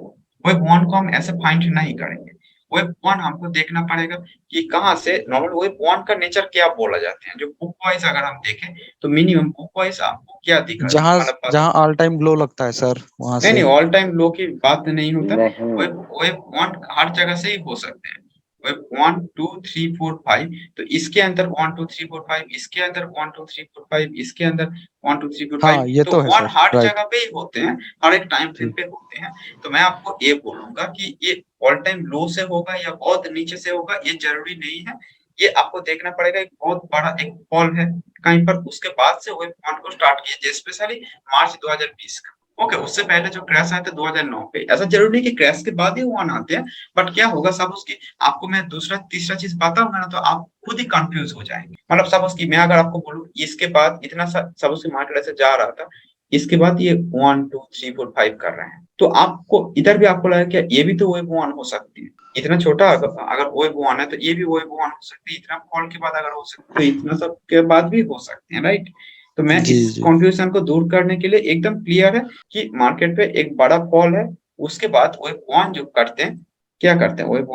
वेब वन को हम ऐसे फाइंड नहीं करेंगे, वेब वन हमको देखना पड़ेगा कि कहाँ से नॉर्मल वेब वन का नेचर क्या बोला जाते हैं। जो बुक वाइज अगर हम देखें तो मिनिमम बुक वाइज आपको क्या दिख रहा है जहां मतलब। जहां ऑल टाइम ग्लो लगता है सर वहां नहीं से। नहीं, ऑल टाइम लो की बात नहीं होता, वेब वेब वन हर जगह से ही हो सकते हैं। वेब 1 2 3 4 5, तो इसके अंदर 1 2 3 4 5, इसके अंदर 1 2 3 4 5, इसके अंदर 1 2 3 4 5, हाँ ये तो तो है वन सर, हर राइट। जगह पे ही होते हैं, हर एक टाइम फ्रेम जी पे होते हैं। तो मैं आपको ये बोलूंगा कि ये ऑल टाइम लो से होगा या बहुत नीचे से होगा ये जरूरी नहीं है। ये आपको देखना पड़ेगा, एक बहुत बड़ा एक फॉल है कहीं पर, उसके बाद से वेब वन को स्टार्ट किया, स्पेशली मार्च 2020 का। ओके, उससे पहले जो क्रैश आए थे 2009 पे, ऐसा जरूरी नहीं कि क्रैश के बाद ही वन आते हैं, बट क्या होगा सपोज कि आपको मैं दूसरा तीसरा चीज बताऊंगा ना तो आप खुद ही कंफ्यूज हो जाएंगे। मतलब सपोज कि मैं अगर आपको बोलूं इसके बाद इतना सा सपोज कि मार्केट ऐसे जा रहा था, इसके बाद ये 1 2 3 4 5 कर रहे हैं, तो आपको इधर भी आपको लगा क्या ये भी तो वेब वन हो सकती है। इतना छोटा अगर वेब वन है तो ये भी वेब वन हो सकती है, इतना फॉल के बाद अगर हो सकती है तो इतना सब के बाद भी हो सकते हैं, राइट। तो मैं जी इस जी कंफ्यूजन को दूर करने के लिए एकदम क्लियर है कि मार्केट पे एक बड़ा फॉल है, उसके बाद वेब वन जो करते हैं, क्या करते हैं वेब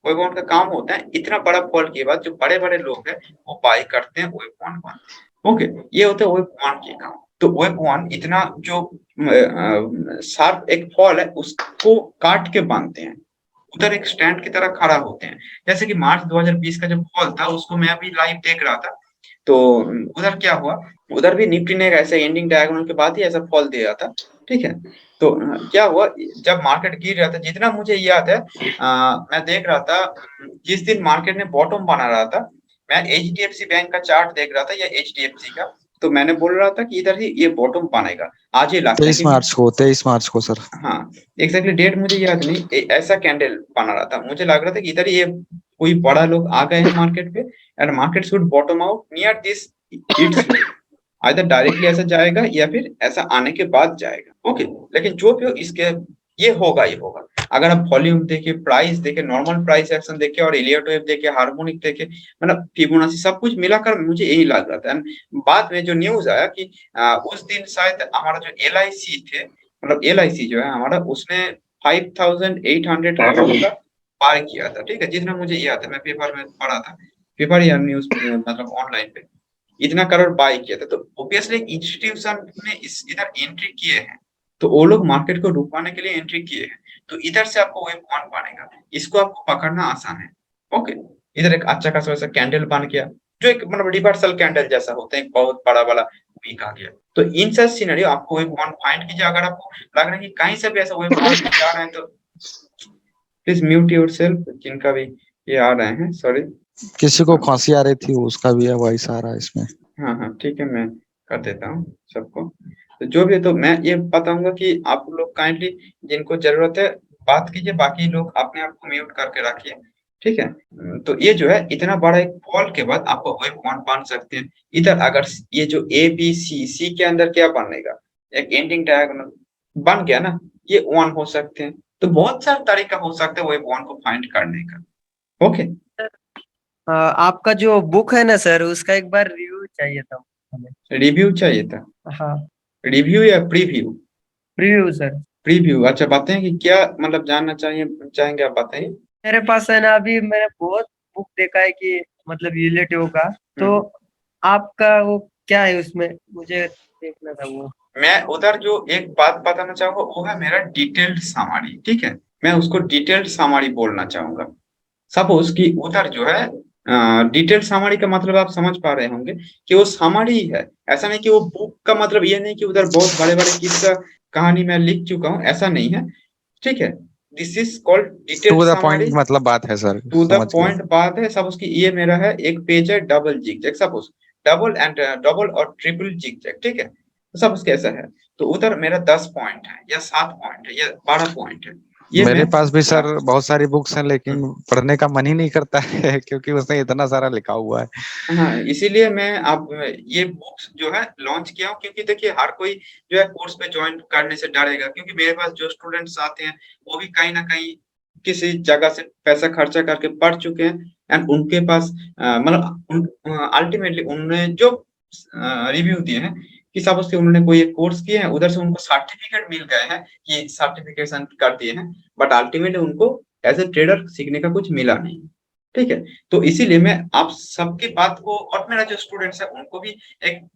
वन का काम होता है इतना बड़ा फॉल के बाद जो बड़े बड़े लोग हैं वो बाई करते हैं, वेब वन बनते हैं। ओके, ये होता है वेब वन के काम। तो वेब वन इतना जो शार्प एक फॉल है उसको काट के बांधते हैं, उधर एक स्टैंड की तरह खड़ा होते हैं। जैसे कि मार्च 2020 का जो फॉल था उसको मैं अभी लाइव देख रहा था, तो उधर क्या हुआ, उधर भी निफ्टी ने ऐसे एंडिंग डायगोनल के बाद ही ऐसा फॉल दिया था, ठीक है। तो क्या हुआ, जब मार्केट गिर रहा था जितना मुझे याद है, मैं देख रहा था जिस दिन मार्केट ने बॉटम बना रहा था, मैं एचडीएफसी बैंक का चार्ट देख रहा था या एचडीएफसी का, तो मैंने बोल रहा था कि इधर ही ये बॉटम बनेगा, आज ही लगता है 23 मार्च को सर। हाँ, एग्जैक्टली डेट मुझे याद नहीं, ऐसा कैंडल बना रहा था, मुझे लग रहा था कि इधर ये कोई बड़ा लोग आ गए हैं मार्केट पे, and market should bottom out near this it's either directly ऐसा जाएगा या फिर ऐसा आने के बाद जाएगा। ओके, लेकिन जो भी हो इसके ये होगा ही होगा। अगर आप वॉल्यूम देखे, प्राइस देखे, नॉर्मल प्राइस एक्शन देखे और एलियट वेव देखे, हार्मोनिक देखे, मतलब फिबोनाची सब कुछ मिलाकर मुझे यही लग रहा था। एंड बाद में जो न्यूज आया कि उस दिन शायद हमारा जो LIC थे, मतलब LIC जो है हमारा, उसने 5800 करोड़ का पार किया था। ठीक है, जितना मुझे याद है, मैं पेपर में पढ़ा था, पेपर या न्यूज मतलब ऑनलाइन पे इतना करोड़ बाय किया था। तो ऑब्वियसली इंस्टीट्यूशन ने इस इधर एंट्री किए हैं, तो वो लोग मार्केट को रुकवाने के लिए एंट्री किए हैं। तो इधर से आपको वेव वन बनेगा, इसको आपको पकड़ना आसान है। ओके, इधर एक अच्छा खासा वैसा कैंडल बन गया, जो एक मतलब रिवर्सल कैंडल जैसा होता है, बहुत बड़ा वाला वीक आ गया। तो इन सब सिनेरियो आपको वेव वन फाइंड कीजिए। अगर आपको लग रहा है कि कहीं से भी ऐसा वेव वन जा रहे हैं तो प्लीज म्यूट योरसेल्फ, जिनका भी ये आ रहे हैं, सॉरी। किसी को खांसी आ रही थी, उसका भी वॉइस आ रहा है इसमें। हाँ हाँ ठीक है, मैं कर देता हूँ सबको। तो जो भी है, तो मैं ये बताऊंगा कि आप लोग काइंडली जिनको जरूरत है बात कीजिए, बाकी लोग अपने आप को म्यूट करके रखिए। ठीक है, तो ये जो है इतना बड़ा एक फॉल के बाद आपको वेव वन बन सकते हैं। इधर अगर ये जो ABC के अंदर क्या बनेगा, एक एंडिंग डायगोनल बन गया ना, ये वन हो सकते हैं। तो बहुत सारे तरीका हो सकता है वेव वन को फाइंड करने का। ओके, आपका जो बुक है ना सर, उसका एक बार रिव्यू चाहिए था हमें। रिव्यू चाहिए था? हाँ, रिव्यू या प्रीव्यू? Preview sir. प्रीव्यू, अच्छा बताएं कि क्या मतलब जानना चाहेंगे आप, बताइए। मेरे पास है ना, अभी मैंने बहुत बुक देखा है कि मतलब रिलेटिव का, तो आपका वो क्या है उसमें, मुझे देखना था वो। मैं उधर जो एक बात बताना चाहूंगा वो है मेरा डिटेल्ड समरी। ठीक है, मैं उसको डिटेल्ड समरी बोलना चाहूंगा। सपोज कि उधर जो है डिटेल्ड समरी का मतलब आप समझ पा रहे होंगे कि वो समरी है, ऐसा नहीं कि वो बुक का मतलब ये नहीं कि उधर बहुत बड़े बड़े किस्सा कहानी मैं लिख चुका हूँ, ऐसा नहीं है। ठीक है, this is called detailed to the summary. Point मतलब बात है सर, टू द समझ गया। पॉइंट बात है। सपोज कि ये मेरा है एक पेज है डबल जिगजैग, सपोज डबल और ट्रिपल जिगजैग। ठीक है, तो सपोज कैसा है, तो उधर मेरा 10 पॉइंट है या 7 पॉइंट है या 12 पॉइंट है। ये मेरे मैं पास भी सर बहुत सारी बुक्स हैं, लेकिन पढ़ने का मन ही नहीं करता है क्योंकि उसमें इतना सारा लिखा हुआ है। हाँ, इसीलिए मैं आप ये बुक्स जो है लॉन्च किया हूँ, क्योंकि देखिए हर कोई जो है कोर्स पे ज्वाइन करने से डरेगा, क्योंकि मेरे पास जो स्टूडेंट्स आते हैं वो भी कहीं ना कहीं किसी जगह से पैसा खर्चा करके पढ़ चुके हैं, एंड उनके पास मतलब अल्टीमेटली उन्होंने जो रिव्यू दिए हैं कि सपोज उन्होंने कोई एक कोर्स किए हैं, उधर से उनको सर्टिफिकेट मिल गए हैं कि सर्टिफिकेशन कर दिए हैं, बट अल्टीमेटली उनको एज ए ट्रेडर सीखने का कुछ मिला नहीं। ठीक है, तो इसीलिए मैं आप सबकी बात को, और मेरा जो स्टूडेंट्स है उनको भी एक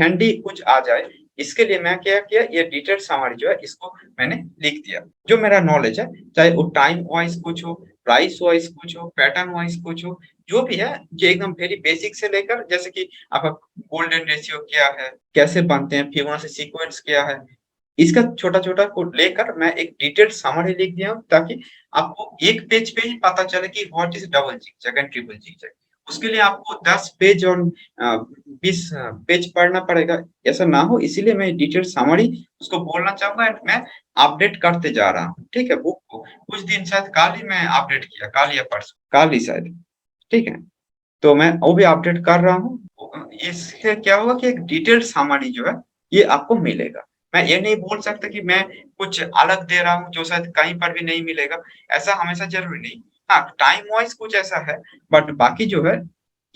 हैंडी कुछ आ जाए, इसके लिए मैं क्या किया, ये डिटेल समरी जो है इसको मैंने लिख दिया। जो मेरा नॉलेज है, चाहे वो टाइम वाइज कुछ हो, प्राइस वाइज कुछ हो, पैटर्न वाइज कुछ हो, जो भी है, जो एकदम वेरी बेसिक से लेकर, जैसे कि आपका गोल्डन रेशियो क्या है, कैसे बनते हैं, फिबोनाची सीक्वेंस क्या है, इसका छोटा छोटा को लेकर मैं एक डिटेल्ड समरी लिख दिया हूँ, ताकि आपको एक पेज पे ही पता चले कि what is double zigzag and triple zigzag. उसके लिए आपको 10 पेज और 20 पेज पढ़ना पड़ेगा, ऐसा ना हो, इसीलिए मैं डिटेल्ड समरी उसको बोलना चाहूंगा। एंड मैं अपडेट करते जा रहा हूँ। ठीक है, बुक को कुछ दिन शायद कल ही मैं अपडेट किया, कल या परसों, कल ही शायद। ठीक है, तो मैं वो भी अपडेट कर रहा हूँ। इससे क्या होगा कि एक डिटेल्ड समरी जो है ये आपको मिलेगा। मैं ये नहीं बोल सकता कि मैं कुछ अलग दे रहा हूँ जो शायद कहीं पर भी नहीं मिलेगा, ऐसा हमेशा जरूरी नहीं। हाँ, टाइम वाइज कुछ ऐसा है, बट बाकी जो है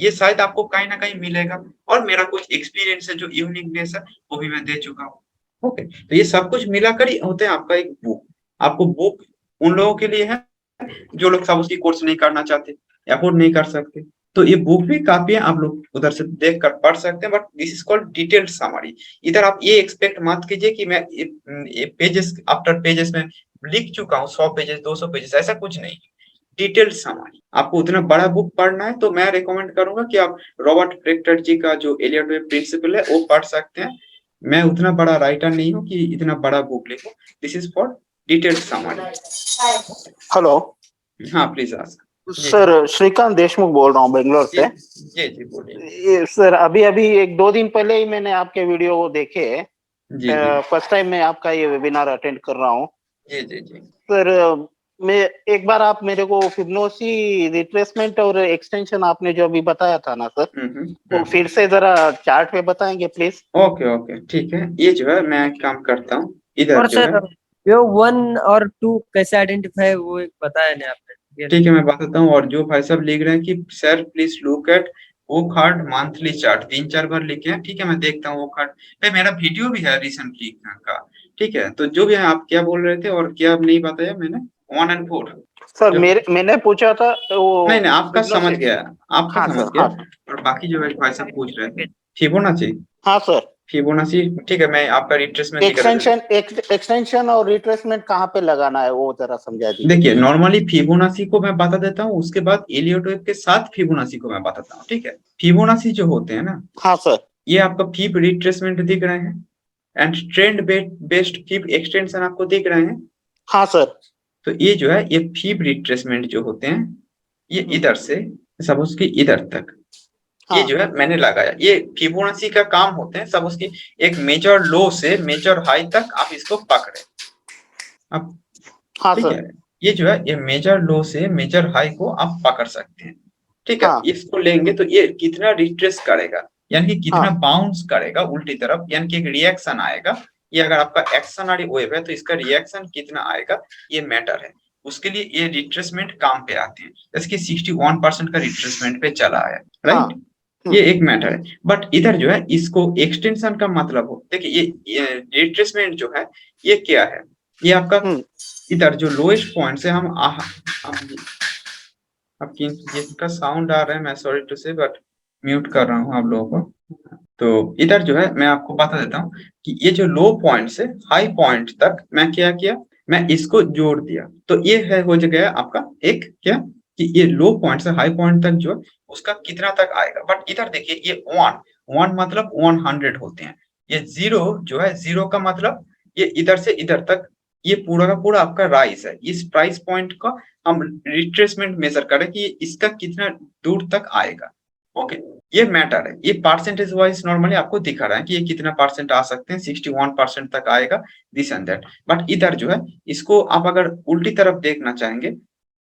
ये शायद आपको कहीं ना कहीं मिलेगा, और मेरा कुछ एक्सपीरियंस है जो यूनिकनेस है वो भी मैं दे चुका हूँ। ओके, तो ये सब कुछ मिलाकर ही होते हैं आपका एक बुक। आपको बुक उन लोगों के लिए है जो लोग सब उसकी कोर्स नहीं करना चाहते, अफोर्ड नहीं कर सकते, तो ये बुक भी काफी है, आप लोग उधर से देख कर पढ़ सकते हैं। But this is called detailed summary. इधर आप ये एक्सपेक्ट मत कीजिए कि मैं पेजेस आफ्टर पेजेस में लिख चुका हूँ, 100 पेजेस 200 पेजेस, ऐसा कुछ नहीं। डिटेल्ड समरी, आपको उतना बड़ा बुक पढ़ना है तो मैं रिकमेंड करूंगा कि आप रॉबर्ट प्रेक्टर जी का जो एलियट वेव प्रिंसिपल है वो पढ़ सकते हैं। मैं उतना बड़ा राइटर नहीं हूँ कि इतना बड़ा बुक लिखूं। This is for detailed summary. Hello. हाँ, प्लीज आस्क। जी सर श्रीकांत देशमुख बोल रहा हूँ बेंगलोर जी से। जी बोलिए। ये सर अभी अभी 1-2 दिन पहले ही मैंने आपके वीडियो देखे। जी जी फर्स्ट टाइम मैं आपका ये वेबिनार अटेंड कर रहा हूँ। जी जी जी सर मैं एक बार आप मेरे को फिबोनाची रिट्रेसमेंट और एक्सटेंशन आपने जो अभी बताया था ना सर, वो फिर से जरा चार्ट पे बताएंगे प्लीज। ओके ओके ठीक है। ये जो है मैं एक काम करता हूँ, इधर और जो है सर वेव 1 और 2 कैसे आइडेंटिफाई, वो एक बताया नहीं आपने। ठीक है मैं बताता हूँ। और जो भाई साहब लिख रहे हैं कि सर प्लीज लुक एट वो कार्ड मंथली चार्ट, 3-4 बार लिखे हैं। ठीक है मैं देखता हूँ वो कार्ड पे, मेरा वीडियो भी है रिसेंटली का। ठीक है तो जो भी है, आप क्या बोल रहे थे और क्या नहीं बताया मैंने, 1 और 4 सर जो मैंने पूछा था वो नहीं आपका समझ फिबोनाची। गया, आपका हाँ समझ सर, गया। हाँ और बाकी जो है भाई साहब पूछ रहे थे फिबोनाची, हाँ सर। फिबोनाची ठीक है मैं आपका रिट्रेसमेंट दिखा देता हूँ। एक्सटेंशन और रिट्रेसमेंट कहाँ पे लगाना है वो जरा समझा दीजिए। देखिए नॉर्मली फिबोनाची को मैं बता देता हूँ, उसके बाद एलियट वेव के साथ फिबोनाची को मैं बताता हूँ। ठीक है फिबोनाची जो होते हैं ना, हाँ सर। ये आपका फिब रिट्रेसमेंट दिख रहे हैं and trend based fib extension आपको दिख रहे हैं। हाँ सर। तो ये जो है ये फिब रिट्रेसमेंट जो होते हैं, ये इधर से सब उसकी इधर तक, ये हाँ जो है मैंने लगाया। ये फिबोनाची का काम होते हैं सब उसकी एक मेजर लो से मेजर हाई तक आप इसको पकड़े। अब हाँ ठीक सर। है ये जो है ये मेजर लो से मेजर हाई को आप पकड़ सकते हैं। ठीक है हाँ इसको लेंगे तो ये कितना रिट्रेस करेगा, यानी कि कितना हाँ बाउंस करेगा उल्टी तरफ, यानी कि एक रिएक्शन आएगा। ये अगर आपका एक्शनरी वेव है तो इसका रिएक्शन कितना आएगा ये मैटर है। उसके लिए ये रिट्रेसमेंट काम पे आते हैं, जैसे कि 61% का रिट्रेसमेंट पे चला है, हाँ। राइट। ये एक मैटर है। बट इधर जो है इसको एक्सटेंशन का मतलब हो, देखिए ये रिट्रेसमेंट जो है ये क्या है, ये आपका इधर जो लोएस्ट पॉइंट से हम आपकी जिसका साउंड आ रहा है, मैं सॉरी टू से बट म्यूट कर रहा हूँ आप लोगों को। तो इधर जो है मैं आपको बता देता हूँ कि ये जो लो पॉइंट से हाई पॉइंट तक मैं क्या किया, मैं इसको जोड़ दिया। तो ये है हो गया आपका एक क्या कि ये लो पॉइंट से हाई पॉइंट तक जो है उसका कितना तक आएगा। बट इधर देखिए ये 1 मतलब 100 होते हैं। ये 0 जो है 0 का मतलब ये इधर से इधर तक ये पूरा का पूरा आपका राइज है। इस प्राइस पॉइंट का हम रिट्रेसमेंट मेजर करें कि इसका कितना दूर तक आएगा। ओके ये मैटर है। ये परसेंटेज वाइज नॉर्मली आपको दिखा रहा है कि ये कितना परसेंट आ सकते हैं, 61% तक आएगा दिस एंड दैट। बट इधर जो है इसको आप अगर उल्टी तरफ देखना चाहेंगे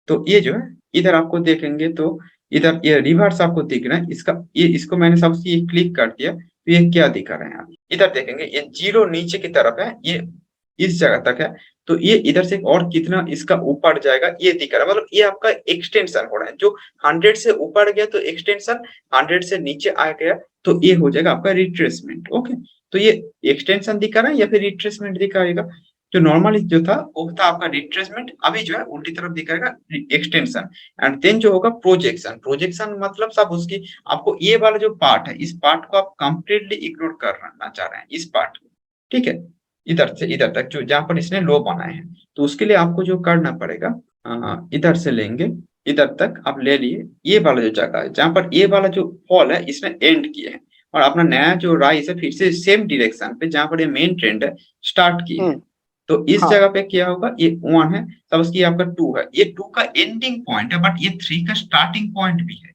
तो ये जो है इधर आपको देखेंगे तो इधर ये रिवर्स आपको दिख रहा है इसका। ये इसको मैंने सबसे ये क्लिक कर दिया तो ये क्या दिखा रहे हैं आप इधर देखेंगे, ये 0 नीचे की तरफ है, ये इस जगह तक है। तो ये इधर से और कितना इसका ऊपर जाएगा ये दिख रहा है, मतलब ये आपका एक्सटेंशन हो रहा है। जो 100 से ऊपर गया तो एक्सटेंशन, 100 से नीचे आ गया तो ये हो जाएगा आपका रिट्रेसमेंट। ओके तो ये एक्सटेंशन दिखा रहा है या फिर रिट्रेसमेंट दिखाएगा। जो नॉर्मली जो था वो था आपका रिट्रेसमेंट, अभी जो है उल्टी तरफ दिखाएगा एक्सटेंशन। एंड देन जो होगा प्रोजेक्शन, प्रोजेक्शन मतलब सब उसकी आपको ये वाला जो पार्ट है इस पार्ट को आप कंप्लीटली इग्नोर करना चाह रहे हैं इस पार्ट को। ठीक है इधर से इधर तक जो जहां पर इसने लो बनाए हैं, तो उसके लिए आपको जो करना पड़ेगा इधर से लेंगे इधर तक आप ले लिए ये वाला जो जगह है जहां पर ये वाला जो फॉल है इसने एंड किया है, और अपना नया जो राइज है फिर से सेम डायरेक्शन पे जहां पर ये मेन ट्रेंड है स्टार्ट किए हैं। तो इस जगह पे क्या होगा, ये 1 है तब उसकी आपका 2 है, ये 2 का एंडिंग पॉइंट है बट ये 3 का स्टार्टिंग पॉइंट भी है।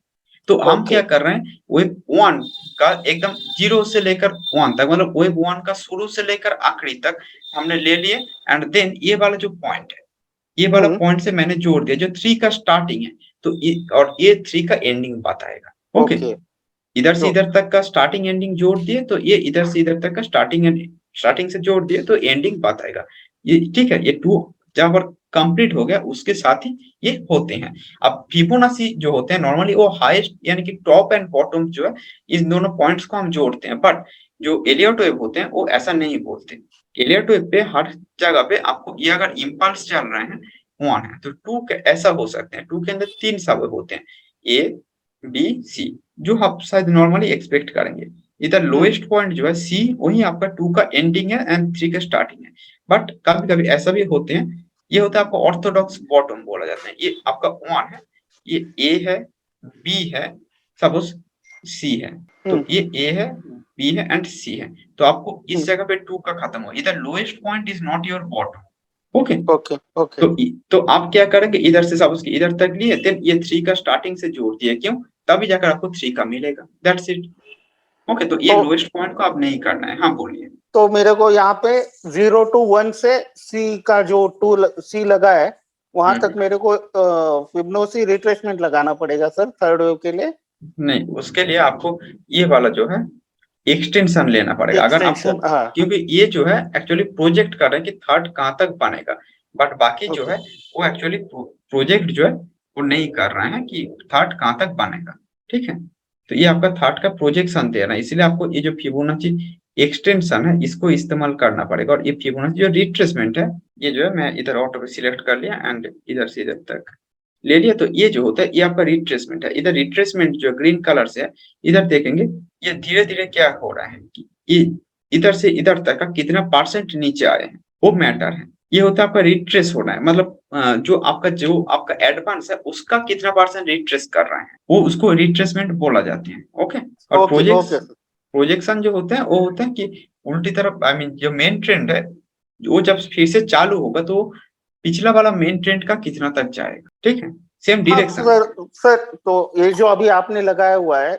तो हम क्या कर रहे हैं वेब 1 का एकदम 0 से लेकर 1 तक, मतलब वेब 1 का शुरू से लेकर आखिरी तक हमने ले लिए। एंड देन ये वाला जो पॉइंट है ये वाला पॉइंट से मैंने जोड़ दिया जो 3 का स्टार्टिंग है, तो और ये 3 का एंडिंग बताएगा। ओके इधर से इधर तक का स्टार्टिंग एंडिंग जोड़ दिए तो ये इधर से इधर तक का स्टार्टिंग से जोड़ दिए तो एंडिंग बताएगा ये। ठीक है ये 2 जहां पर कंप्लीट हो गया उसके साथ ही ये होते हैं। अब फिबोनाची जो होते हैं नॉर्मली वो हाईएस्ट यानी कि टॉप एंड बॉटम जो है इन दोनों पॉइंट्स को हम जोड़ते हैं। बट जो एलियट वेव होते हैं वो ऐसा नहीं बोलते। एलियट वेव पे हर जगह पे आपको ये अगर इंपल्स चल रहे हैं 1 है तो 2 ऐसा हो सकते हैं। 2 के अंदर 3 सब होते हैं ए बी सी, जो आप शायद नॉर्मली एक्सपेक्ट करेंगे। इधर लोएस्ट पॉइंट जो है सी वही आपका 2 का एंडिंग है एंड 3 का स्टार्टिंग है। बट कभी कभी ऐसा भी होते हैं, ये होता है आपको ऑर्थोडॉक्स बॉटम बोला जाता है। ये आपका 1 है, ये ए है बी है सपोज सी है, तो ये ए है बी है एंड सी है। तो आपको इस जगह पे 2 का खत्म हो, इधर lowest point is not your bottom. Okay okay okay तो आप क्या करेंगे, इधर से सपोज कि इधर तक लिए, देन ये 3 का स्टार्टिंग से जोड़ दिए, क्यों, तभी जाकर आपको 3 का मिलेगा, दैट्स इट। ओके तो ये तो लोएस्ट पॉइंट को आप नहीं करना है। हाँ बोलिए। तो मेरे को यहाँ पे 0 to 1 से सी का जो सी लगा है वहां तक मेरे को फिबोनाची रिट्रेसमेंट लगाना पड़ेगा सर थर्ड वेव के लिए। नहीं, उसके लिए आपको ये वाला जो है एक्सटेंशन लेना पड़ेगा। अगर आपको, एक्सटेंशन हाँ क्योंकि ये जो है एक्चुअली प्रोजेक्ट कर रहे हैं कि थर्ड कहाँ तक बनेगा, बट बाकी जो ओके है वो एक्चुअली प्रोजेक्ट जो है वो नहीं कर रहे हैं कि थर्ड कहाँ तक बनेगा। ठीक है, तो ये आपका थर्ड का प्रोजेक्शन दे रहा है, इसलिए आपको ये जो फिबोनाची एक्सटेंशन है इसको इस्तेमाल करना पड़ेगा। और ये फिबोनाची जो रिट्रेसमेंट है, ये जो है मैं इधर ऑटो पे सिलेक्ट कर लिया एंड इधर से इधर तक ले लिया, तो ये जो होता है ये आपका रिट्रेसमेंट है। इधर रिट्रेसमेंट जो ग्रीन कलर से है, इधर देखेंगे ये धीरे धीरे क्या हो रहा है कि ये इधर से इधर तक का कितना परसेंट नीचे आए हैं, वो मैटर है। ये होता है आपका रिट्रेस होना है, मतलब जो आपका एडवांस है उसका कितना परसेंट रिट्रेस कर रहे हैं, वो उसको रिट्रेसमेंट बोला जाते हैं। ओके, और ओके ओके प्रोजेक्शन जो होते हैं वो होते हैं कि उल्टी तरफ, आई मीन जो मेन ट्रेंड है वो जब फिर से चालू होगा तो पिछला वाला मेन ट्रेंड का कितना तक जाएगा। ठीक है, सेम डायरेक्शन। सर तो ये जो अभी आपने लगाया हुआ है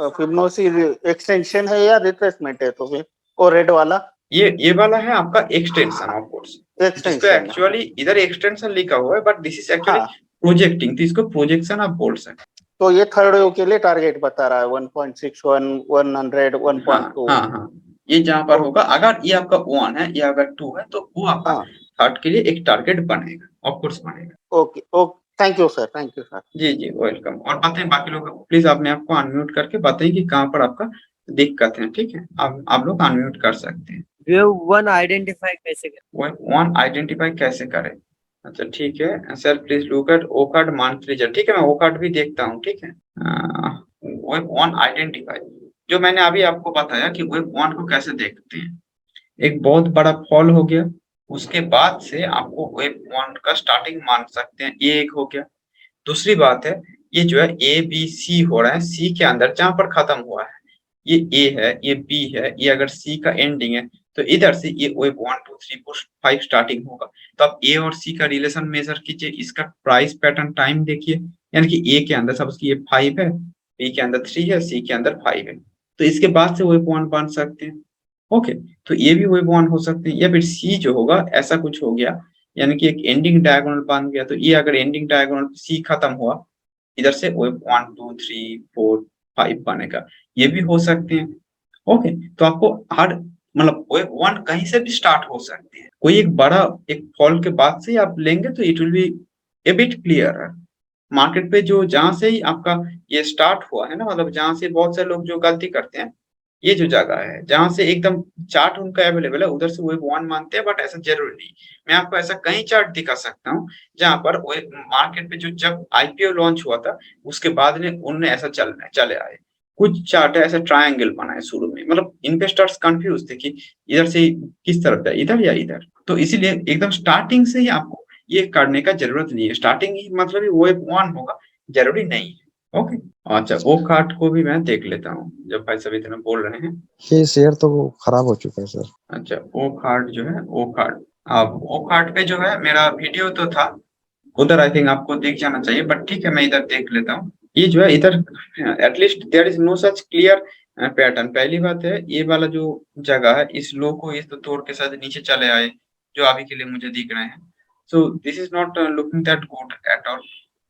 फिबोनाची एक्सटेंशन है या रिट्रेसमेंट है तो फिर और रेड वाला ये वाला है आपका एक्सटेंशन ऑफ कोर्स, जिसको एक्सटेंशन एक्चुअली इधर एक्सटेंशन लिखा हुआ है बट दिस इज एक्चुअली हाँ प्रोजेक्टिंग, तो इसको प्रोजेक्शन आप बोल सकते तो ये थर्ड वेव के लिए टारगेट बता रहा है 1.61 100 हैं। 1.2 हाँ, ये जहां पर होगा, अगर ये आपका 1 है या अगर 2 है तो वो आपका हाँ थर्ड के लिए एक टारगेट बनेगा, ऑफ कोर्स बनेगा। Okay okay thank you sir ji welcome. और बताएं बाकी लोग, प्लीज अपने आप को अनम्यूट करके बताइए कि कहाँ पर आपका दिक्कत है। ठीक है, आप लोग अनम्यूट कर सकते हैं। वेव 1 आइडेंटिफाई कैसे करें? वेव 1 आइडेंटिफाई कैसे करें? अच्छा ठीक है sir, please look at Wockhardt monthly result. ठीक है, मैं ओकार्ड भी देखता हूँ। ठीक है, वेव 1 आइडेंटिफाई जो मैंने अभी आपको बताया कि वेव 1 को कैसे देखते हैं, एक बहुत बड़ा फॉल हो गया, उसके बाद से आपको वेव 1 का स्टार्टिंग मान सकते हैं, ये एक हो गया। दूसरी बात है, ये जो है ए बी सी हो रहा है, सी के अंदर जहां पर खत्म हुआ है, ये ए है, ये बी है, ये अगर सी का एंडिंग है तो इधर से ये वेव 1 2 3 4 5 स्टार्टिंग होगा। तो आप ए और सी का रिलेशन मेजर कीजिए, इसका प्राइस पैटर्न टाइम देखिए, यानी कि ए के अंदर सपोज ये 5 है, बी के अंदर 3 है, सी के अंदर 5 है, तो इसके बाद से वेव 1 बन सकते हैं। ओके, तो ये भी वेव 1 हो सकते हैं, या फिर सी जो होगा ऐसा कुछ हो गया, यानी कि एक एंडिंग डायगोनल बन गया, तो ये अगर एंडिंग डायगोनल सी खत्म हुआ, इधर से वेव 1 2 3 4 5 बनेगा, ये भी हो सकते हैं। ओके, तो आपको हर मतलब वेव 1 कहीं से भी स्टार्ट हो सकती है, कोई एक बड़ा एक फॉल के बाद से आप लेंगे तो it will be A bit clear. Market पे जो जहां से ही आपका ये स्टार्ट हुआ है ना, मतलब जहां से बहुत सारे लोग जो गलती करते हैं, ये जो जगह है जहां से एकदम चार्ट उनका अवेलेबल है उधर से वेव 1 मानते हैं, बट ऐसा जरूरी नहीं। मैं आपको ऐसा कई चार्ट दिखा सकता हूँ जहां पर मार्केट पे जो जब आईपीओ लॉन्च हुआ था उसके बाद में उनने ऐसा चले आए। कुछ चार्ट है ऐसा ट्रायंगल बनाए शुरू में, मतलब इन्वेस्टर्स कंफ्यूज थे कि इधर से किस तरफ जाए, इधर या इधर। तो इसीलिए एकदम स्टार्टिंग से ही आपको ये करने का जरूरत नहीं है, स्टार्टिंग ही मतलब वेव 1 होगा जरूरी नहीं है। ओके, अच्छा वो कार्ड को भी मैं देख लेता हूँ जब भाई सभी इतना बोल रहे हैं। ये शेयर तो खराब हो चुका है सर। अच्छा वो कार्ड जो है, वो कार्ड, अब वो कार्ड पे जो है मेरा वीडियो तो था उधर, आई थिंक आपको दिख जाना चाहिए, बट ठीक है मैं इधर देख लेता हूँ। ये जो है इधर at least there is no such clear pattern. पहली बात है, ये वाला जो जगह है इस लो को इस तो तोड़ के साथ नीचे चले आए जो अभी के लिए मुझे दिख रहे हैं। So this is not looking that good at all.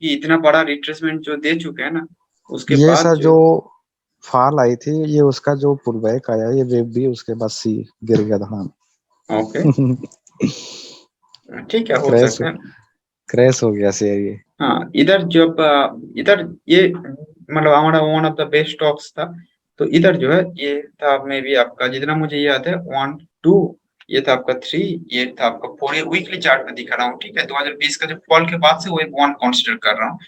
ये इतना बड़ा रिट्रेसमेंट जो दे चुके हैं ना, उसके ये बाद सर जो फॉल आई थी ये उसका जो पुल बैक आया, ये वेव भी उसके बाद सी गिर गया धड़ाम। ओके ठीक है, हो सकता है क्रैश हो गया शेयर ये। हाँ, इधर जब इधर ये मतलब हमारा one of the best stocks था, तो इधर जो है ये था मे भी आपका, जितना मुझे याद है 1 2, ये था आपका 3, ये था आपका 4, ये वीकली चार्ट में दिखा रहा हूँ। ठीक है, 2020 का जो फॉल के बाद से वो 1 कंसीडर कर रहा हूँ,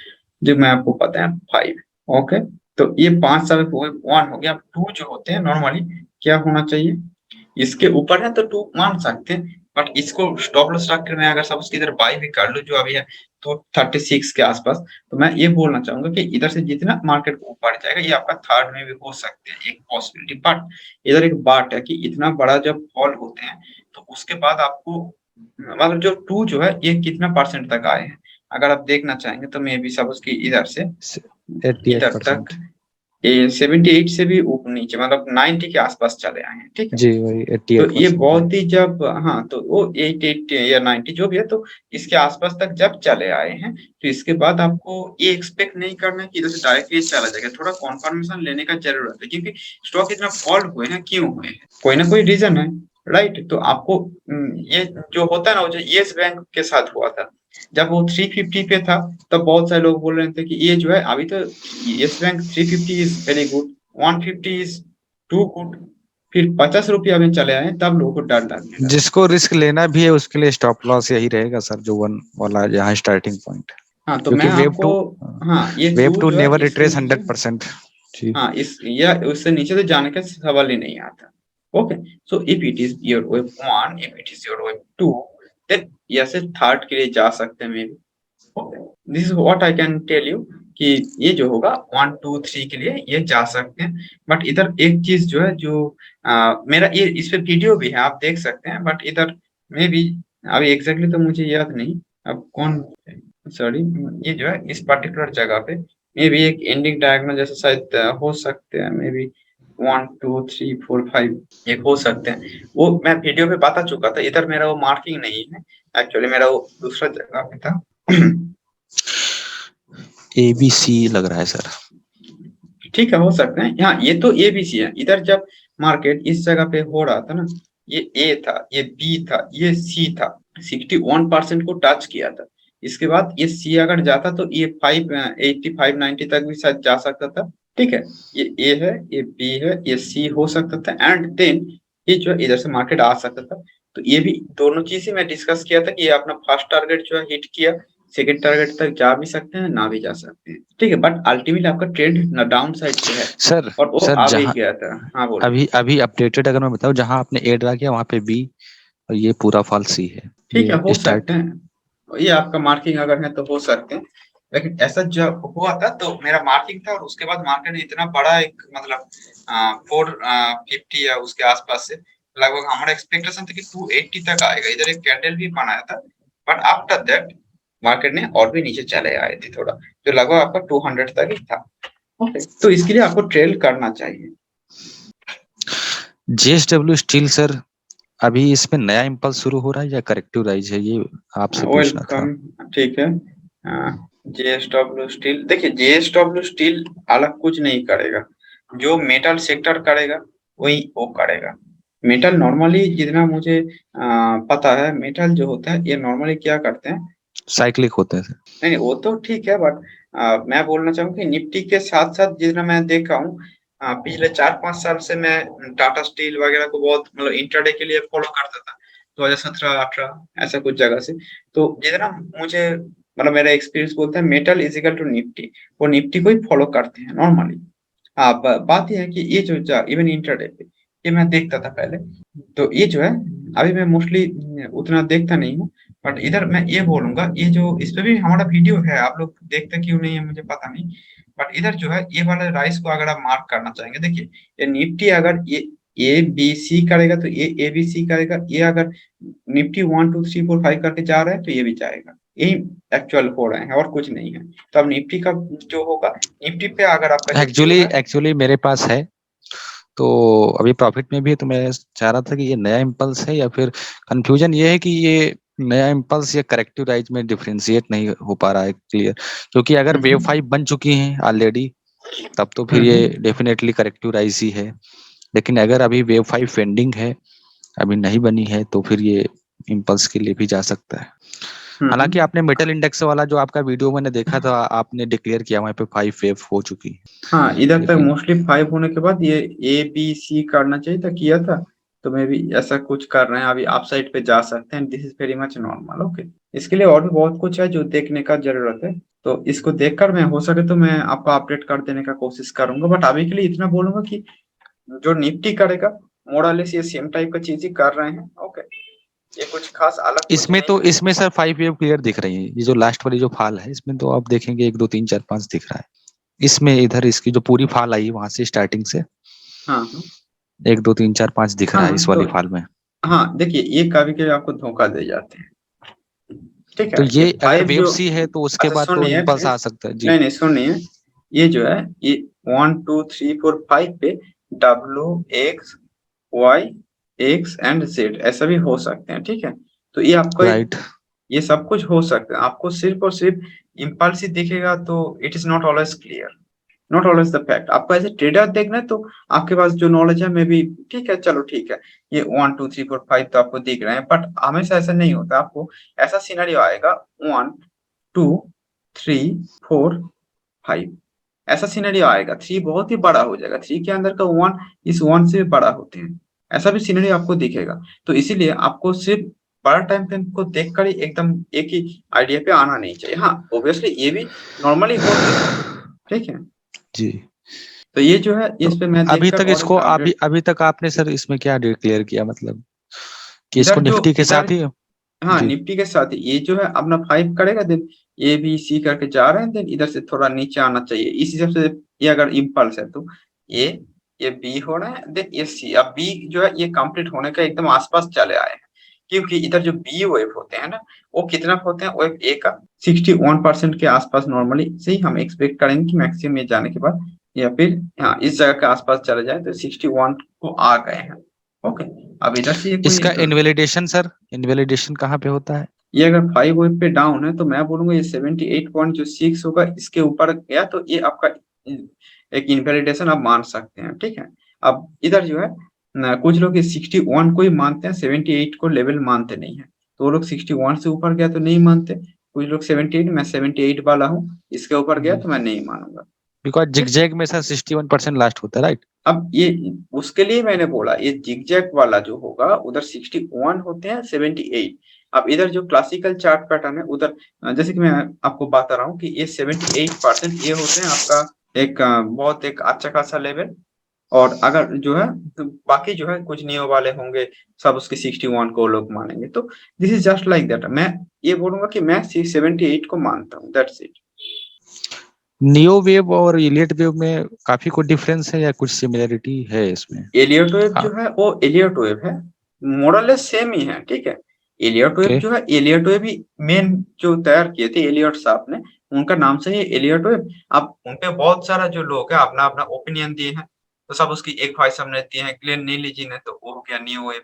जो मैं आपको पता है 5। ओके, तो ये 5 साल 1 हो गया। 2 जो होते हैं नॉर्मली क्या होना चाहिए, इसके ऊपर है तो 2 मान सकते हैं, बट इसको स्टॉप लॉस रख कर मैं अगर सपोज इधर बाई भी कर लूं जो अभी है तो 36 के आसपास, तो मैं ये बोलना चाहूंगा कि इधर से जितना मार्केट ऊपर जाएगा ये आपका थर्ड में भी हो सकते हैं, एक पॉसिबिलिटी। बट इधर एक बात है कि इतना बड़ा जब फॉल होते हैं तो उसके बाद आपको मतलब जो 2 जो है ये कितना परसेंट तक आए हैं, अगर आप देखना चाहेंगे तो मे बी सपोज की इधर से इधर 88%। तक ये 78 से भी ऊपर नीचे मतलब 90 के आसपास चले आए हैं, ठीक है। जी वही तो 88%। ये बहुत ही जब हाँ तो वो 88 या 90 जो भी है तो इसके आसपास तक जब चले आए हैं तो इसके बाद आपको ये एक्सपेक्ट नहीं करना कि इधर से डायरेक्टली चला जाएगा, थोड़ा कॉन्फर्मेशन लेने का जरूरत है, क्योंकि स्टॉक इतना फॉल हुए हैं क्यों हुए हैं, कोई ना कोई रीजन है, राइट। तो आपको ये जो होता है ना, वो जो येस बैंक के साथ हुआ था, जब वो 350 पे था तब बहुत सारे लोग बोल रहे थे कि ये जो है अभी तो Yes Bank 350 is very good, 150 is too good, फिर 50 रुपया में चले आए तब लोगों को डर लगने लगा। जिसको रिस्क लेना भी है उसके लिए स्टॉप लॉस यही रहेगा सर, जो 1 वाला यहाँ स्टार्टिंग पॉइंट। हाँ तो क्योंकि मैं वेव आपको टू हाँ ये वेव 2 टू जो है नेवर इससे रिट्रेस नीचे 100%। जी हाँ इस या उससे नीचे तो जाने का सवाल ही नहीं आता। Okay, so if it is your wave 1, if it is your wave 2, then ऐसे थर्ड के लिए जा सकते हैं maybe. Okay, this is what I can tell you कि ये जो होगा 1 2 3 के लिए ये जा सकते हैं। बट इधर एक चीज जो है जो मेरा ये इस पे वीडियो भी है आप देख सकते हैं, बट इधर मे बी अभी एग्जैक्टली तो मुझे याद नहीं अब कौन, सॉरी, ये जो है इस पर्टिकुलर जगह पे मे बी एक एंडिंग डायगोनल जैसे शायद हो सकते हैं, मे बी 1 2 3 4 5 ये हो सकते हैं। वो मैं वीडियो पे बता चुका था, इधर मेरा वो मार्किंग नहीं है, एक्चुअली मेरा वो दूसरा जगह पे था। ABC लग रहा है सर। ठीक है, हो सकते हैं। हाँ ये तो ABC है, इधर जब मार्केट इस जगह पे हो रहा था ना, ये A था, ये B था, ये C था, 61% को टच किया था। इसके बाद ये C अगर जाता तो ये 85 90 तक भी शायद जा सकता था, ठीक है। ये A है, ये B है, ये C हो सकता था, एंड देन ये जो इधर से मार्केट आ सकता था। तो ये भी दोनों चीजें मैं डिस्कस किया था कि ये अपना फर्स्ट टारगेट जो है हिट किया, सेकंड टारगेट तक जा भी सकते हैं ना भी जा सकते हैं, ठीक है। बट अल्टीमेटली आपका ट्रेंड ना डाउन साइड पे है सर और वो सर आ भी जहाँ गया था। हाँ बोलिए। अभी अभी अपडेटेड अगर मैं बताऊं, जहाँ आपने ए ड्रा किया वहाँ पे B और ये पूरा फॉल C है। ठीक है, हो ये सकते स्टार्ट हैं, ये आपका मार्किंग अगर है तो हो सकते हैं। लेकिन ऐसा जब हुआ था तो मेरा मार्किंग था और उसके बाद मार्केट ने इतना बड़ा एक मतलब 450 या उसके आसपास से लगभग हमारा एक्सपेक्टेशन था कि 280 तक आएगा, इधर एक कैंडल भी बनाया था। बट आफ्टर दैट मार्केट ने और भी नीचे चले आए थे थोड़ा, जो लगभग आपका 200 तक ही था। ओके, तो इसके लिए आपको ट्रेल करना चाहिए। JSW स्टील सर, अभी इसमें नया इम्पल्स शुरू हो रहा है या करेक्टिव राइज है, ये आपसे पूछना था। वेलकम, ठीक है। JSW स्टील, देखिए JSW स्टील अलग कुछ नहीं करेगा, जो मेटल सेक्टर करेगा वही वो करेगा। मेटल नॉर्मली जितना मुझे पता है, मेटल जो होता है ये नॉर्मली क्या करते हैं, साइक्लिक होते हैं। नहीं वो तो ठीक है, बट मैं बोलना चाहूंगा कि निफ्टी के साथ साथ जितना मैं देखा हूँ पिछले 4-5 साल से मैं टाटा स्टील वगैरह को बहुत मतलब इंट्राडे के लिए फॉलो करता था, 2017-18 ऐसा कुछ जगह से। तो जितना मुझे मतलब मेरा एक्सपीरियंस बोलता है metal is equal to Nifty, वो निफ्टी को ही फॉलो करते हैं नॉर्मली। बात यह है कि ये जो इवन इंट्राडे पे ये मैं देखता था पहले, तो ये जो है अभी मैं मोस्टली उतना देखता नहीं हूँ। बट इधर मैं ये बोलूंगा, ये जो इस पे भी हमारा वीडियो है, आप लोग देखते क्यों नहीं है मुझे पता नहीं। बट इधर जो है ये वाले राइस को अगर आप मार्क करना चाहेंगे, देखिए ये निफ्टी अगर ये ABC करेगा तो ये ABC करेगा, ये अगर निफ्टी 1 2 3 4 5 करके जा रहा है तो ये भी जाएगा, यही एक्चुअल हो रहे हैं और कुछ नहीं है। तो अब निफ्टी का जो होगा, निफ्टी पे अगर आपका जो व्यू है एक्चुअली मेरे पास है, तो अभी प्रॉफिट में भी है, तो मैं चाह रहा था कि ये नया इम्पल्स है या फिर कंफ्यूजन ये है कि ये नया इम्पल्स या करेक्टिव राइज में डिफरेंशिएट नहीं हो पा रहा है क्लियर। क्योंकि अगर वेव 5 बन चुकी है ऑलरेडी तब तो फिर ये डेफिनेटली करेक्टिव राइज ही है, लेकिन अगर अभी वेव 5 पेंडिंग है, अभी नहीं बनी है, तो फिर ये इम्पल्स के लिए भी जा सकता है। हालांकि आपने मेटल इंडेक्स वाला जो आपका वीडियो मैंने देखा था, आपने डिक्लेयर किया वहां पे 5 वेव हो चुकी है। हाँ इधर तक लेकिन मोस्टली 5 होने के बाद ये ABC करना चाहिए था, किया था। तो मैं भी ऐसा कुछ कर रहे हैं, अभी आप साइड पे जा सकते हैं, this is very much normal. Okay, इसके लिए और भी बहुत कुछ है जो देखने का जरूरत है, तो इसको देखकर मैं हो सके तो मैं आपको अपडेट कर देने का कोशिश करूंगा। बट अभी के लिए इतना बोलूंगा कि जो निफ्टी करेगा मोरलेस ये सेम टाइप का चीज ही कर रहे हैं। ओके, ये कुछ खास अलग कुछ इसमें नहीं तो है। इसमें सर 5 वेव क्लियर दिख रही है। ये जो लास्ट वाली जो फाल है इसमें तो आप देखेंगे 1 2 3 4 5 दिख रहा है। इसमें इधर इसकी जो पूरी फाल आई वहां से स्टार्टिंग से हाँ हाँ 1 2 3 4 5 दिख रहा है इस हाँ, वाली तो फाल में। हाँ देखिए, ये कभी कभी आपको धोखा दे जाते हैं, ठीक तो है। ये ये अगर 5 वेव जो, सी है तो उसके अच्छा बाद तो सुनिए इम्पल्स प्लीज, आ सकता है जी। नहीं नहीं सुनिए, ये जो है ये 1 2 3 4 5 पे W X Y X and Z ऐसा भी हो सकते हैं, ठीक है। तो ये आपको राइट। ये सब कुछ हो सकता है, आपको सिर्फ और सिर्फ इम्पल्स ही दिखेगा तो it is not always clear, not always the fact. आपको एज ए ट्रेडर देखना है तो आपके पास जो नॉलेज है मे बी ठीक है, चलो ठीक है, ये 1 2 3 4 5 तो आपको दिख रहे हैं, बट हमेशा ऐसा नहीं होता। आपको ऐसा सिनेरियो आएगा 1 2 3 4 5, ऐसा सिनेरियो आएगा, 3 बहुत ही बड़ा हो जाएगा, 3 के अंदर का 1 इस 1 से भी बड़ा होते हैं, ऐसा भी सिनेरियो आपको दिखेगा। तो इसीलिए आपको सिर्फ बड़ा टाइम फ्रेम को देखकर ही एकदम एक ही आइडिया पे आना नहीं चाहिए। हाँ ऑब्वियसली ये भी नॉर्मली होते हैं, ठीक है। जी। तो ये जो है तो इस पे मैं अभी देखकर तक और इसको अपडेट, अभी तक आपने सर इसमें क्या डिक्लेयर किया, मतलब कि इधर इसको जो निफ्टी के इधर साथ ही? हाँ जी। निफ्टी के साथ ही ये जो है अपना 5 करेगा, देन ए बी सी करके जा रहे हैं, देन इधर से थोड़ा नीचे आना चाहिए इस हिसाब से। ये अगर इम्पल्स है तो ये ये बी हो रहा है, देन ये सी। अब बी जो है ये कंप्लीट होने का एकदम आसपास चले आए हैं, क्योंकि इधर जो बी वेव होते हैं ना, वो कितना होते हैं, वेव ए का 61% के आसपास नॉर्मली से ही हम एक्सपेक्ट करेंगे कि मैक्सिमम ये जाने के बाद या फिर हाँ इस जगह के आसपास चले जाए, तो 61 को आ गए हैं। ओके, अब इधर से ये कोई इसका इनवैलिडेशन सर, इनवैलिडेशन कहाँ पे होता है? ये अगर 5 वेव पे डाउन है तो मैं बोलूंगा ये 78.6 होगा, इसके ऊपर गया तो ये आपका एक इनवैलिडेशन आप मान सकते हैं, ठीक है। अब इधर जो है कुछ लोग ये 61 को ही मानते हैं, 78 को लेवल मानते नहीं है, तो वो लोग 61 से ऊपर गया तो नहीं मानते, कुछ लोग 78, मैं 78 वाला हूँ, इसके ऊपर गया तो मैं नहीं मानूंगा। बिकॉज जिगजैग में सर 61% लास्ट होता है, राइट? अब ये उसके लिए मैंने बोला ये जिगजैग वाला जो होगा उधर 61 होते हैं, 78। अब इधर जो क्लासिकल चार्ट पैटर्न है उधर जैसे कि मैं आपको बता रहा हूँ कि ये 78% ये होते हैं आपका एक बहुत एक अच्छा खासा लेवल। और अगर जो है तो बाकी जो है कुछ नियो वाले होंगे, सब उसके 61 को लोग मानेंगे, तो this is just like that. मैं ये बोलूंगा कि मैं 78 को मानता हूँ, दैट्स इट। नियो वेव और इलियट वेव में काफी कोई डिफरेंस है या कुछ सिमिलरिटी है इसमें? एलियट वेव हाँ। जो है वो एलियट वेव है, मोरलेस सेम ही है, ठीक है। Elliott wave okay. जो है, एलियट वेव ही मेन जो तैयार किए थे एलियट साहब ने, उनका नाम से ही एलियट वेव। अब उनपे बहुत सारा जो लोग है अपना अपना ओपिनियन दिए हैं, तो सब उसकी एक भाई साहब ने दिए हैं, ग्लेन नीली जी ने तो वो हो गया नियो वेव।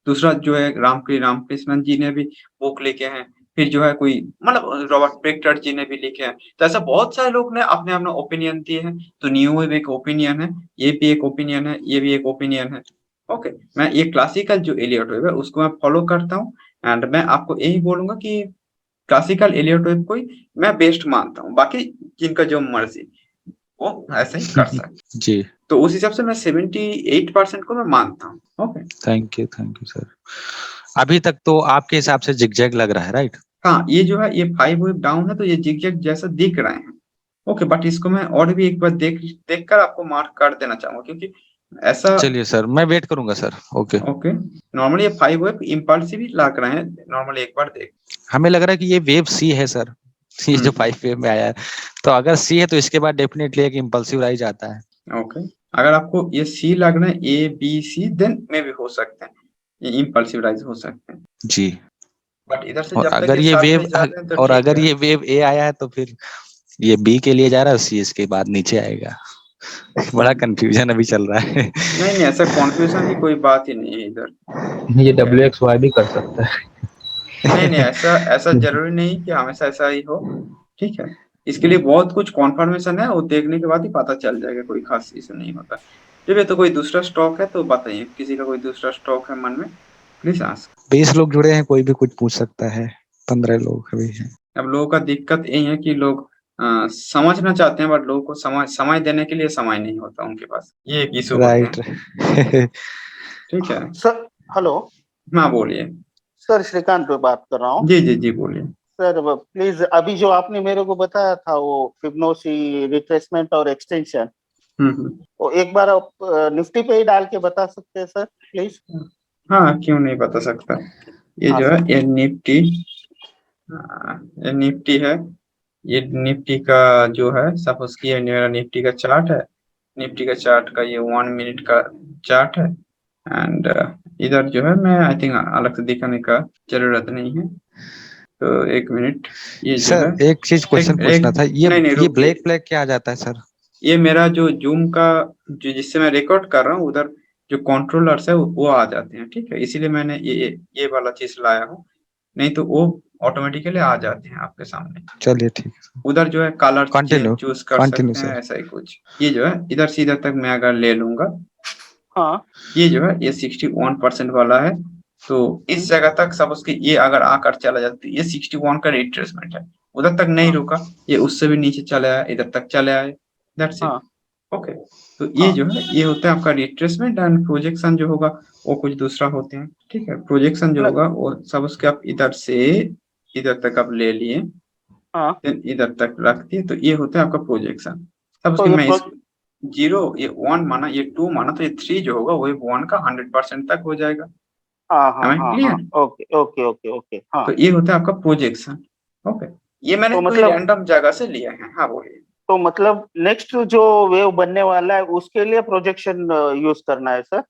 दूसरा जो है रामकृष्णन जी ने भी बुक लिखे हैं, फिर जो है कोई मतलब रॉबर्ट पेक्टर जी ने भी लिखे हैं, तो ऐसा बहुत सारे लोग ने अपने अपना ओपिनियन दिए हैं। तो नियो वेव एक ओपिनियन है, ये भी एक ओपिनियन है, ये भी एक ओपिनियन है। ओके, मैं ये क्लासिकल जो एलियट वेव है उसको मैं फॉलो करता हूँ, एंड मैं आपको यही बोलूंगा कि क्लासिकल एलियट वेव को ही मैं बेस्ट मानता हूँ, बाकी जिनका जो मर्जी वो ऐसे ही कर सकते। जी। तो उस हिसाब से मैं 78% को मैं मानता हूँ। Okay, thank you sir. अभी तक तो आपके हिसाब से जिगजैग लग रहा है, राइट? हाँ ये जो है ये 5 वेव डाउन है तो ये जिगजैग जैसा दिख रहे हैं। ओके, बट इसको मैं और भी एक बार देखकर आपको मार्क कर देना चाहूंगा, क्योंकि ऐसा चलिए सर, मैं वेट करूंगा सर। ओके। ओके, नॉर्मली ये 5 वेव इम्पल्सिव ही लग रहे हैं, नॉर्मली एक बार देख। हमें लग रहा है कि ये वेव सी है सर, ये जो 5 वेव में आया है। तो अगर सी है तो इसके बाद डेफिनेटली एक इम्पल्सिव राइज आता है। ओके, अगर आपको ये सी लग रहा है ए बी सी, देन में भी हो सकते हैं ये इम्पल्सिव राइज हो सकते हैं, जी। बट इधर से और जब तक अगर ये ये साथ वेव में जा रहे हैं तो और ठीक अगर है। ये वेव ए आया है तो फिर ये बी के लिए जा रहा है, सी इसके बाद नीचे आएगा। बड़ा कंफ्यूजन अभी चल रहा है। नहीं नहीं, ऐसा कॉन्फ्यूजन की कोई बात ही नहीं है इधर, ये ठीक है। WXY भी कर सकता है। नहीं नहीं, ऐसा ऐसा जरूरी नहीं कि हमेशा ऐसा ही हो, ठीक है। इसके लिए बहुत कुछ कॉन्फर्मेशन है, वो देखने के बाद ही पता चल जाएगा, कोई खास इशू नहीं होता। ठीक है, तो कोई दूसरा स्टॉक है तो बताइए, किसी का कोई दूसरा स्टॉक है मन में, प्लीज आस्क। 20 लोग जुड़े हैं, कोई भी कुछ पूछ सकता है। 15 लोग अभी हैं। अब लोगों का दिक्कत यही है कि लोग समझना चाहते हैं, बट लोगों को समय देने के लिए समय नहीं होता उनके पास, ये एक इशू होते राइट। हैं, ठीक है। Sir hello. हाँ बोलिए। सर श्रीकांत बात कर रहा हूँ। जी जी जी बोलिए। सर प्लीज अभी जो आपने मेरे को बताया था वो फिबोनाची रिट्रेसमेंट और एक्सटेंशन, वो एक बार आप निफ्टी पे ही डाल के बता सकते हैं सर प्लीज? हाँ क्यों नहीं बता सकता। ये हाँ जो है सर। ये निफ्टी, ये निफ्टी है, ये निफ्टी का जो है सपोज कि ये मेरा निफ्टी का चार्ट है, निफ्टी का चार्ट का ये 1 मिनट का चार्ट है। एंड इधर जो है मैं आई थिंक अलग से दिखाने का जरूरत नहीं है। तो एक मिनट, ये जो है सर एक चीज क्वेश्चन पूछना था, नहीं ये रुकिए, ब्लैक ब्लैक क्या आ जाता है सर? ये मेरा जो जूम का जो जिससे मैं रिकॉर्ड कर रहा हूँ उधर जो कंट्रोलर्स है वो आ जाते हैं, ठीक है, इसीलिए मैंने ये वाला चीज लाया हूँ, नहीं तो वो ऑटोमेटिकली आ जाते हैं आपके सामने। चलिए ठीक है, उधर जो है कलर कंटिन्यू चूज कर कंटिन्यू सकते हैं, सर। ऐसा ही कुछ। ये जो है इधर से इधर तक मैं अगर ले लूंगा, हाँ ये जो है ये 61% वाला है, तो इस जगह तक सपोज कि ये अगर आकर चला जाता तो ये 61 का रिट्रेसमेंट है, उधर तक नहीं हाँ रुका, ये उससे भी नीचे चले आया, इधर तक चले आए, दैट्स इट। हाँ ओके, तो ये हाँ जो है ये होता है आपका रिट्रेसमेंट, एंड प्रोजेक्शन जो होगा वो कुछ दूसरा होते हैं, ठीक है। प्रोजेक्शन जो न- होगा वो सपोज कि आप इधर से इधर तक आप ले लिए, हाँ। देन इधर तक रख दिए, तो ये होता है आपका प्रोजेक्शन। सपोज तो कि ये मैं इस 0 ये 1 माना, ये 2 माना, तो ये 3 जो होगा वो 1 का 100% तक हो जाएगा। हाँ एम हाँ आई हाँ हाँ, clear? Okay okay okay okay, हाँ। तो ये होता है आपका प्रोजेक्शन। ओके, ये मैंने तो कोई मतलब रैंडम जगह से लिया है। हाँ बोलिए। तो मतलब नेक्स्ट जो वेव बनने वाला है उसके लिए प्रोजेक्शन यूज करना है सर,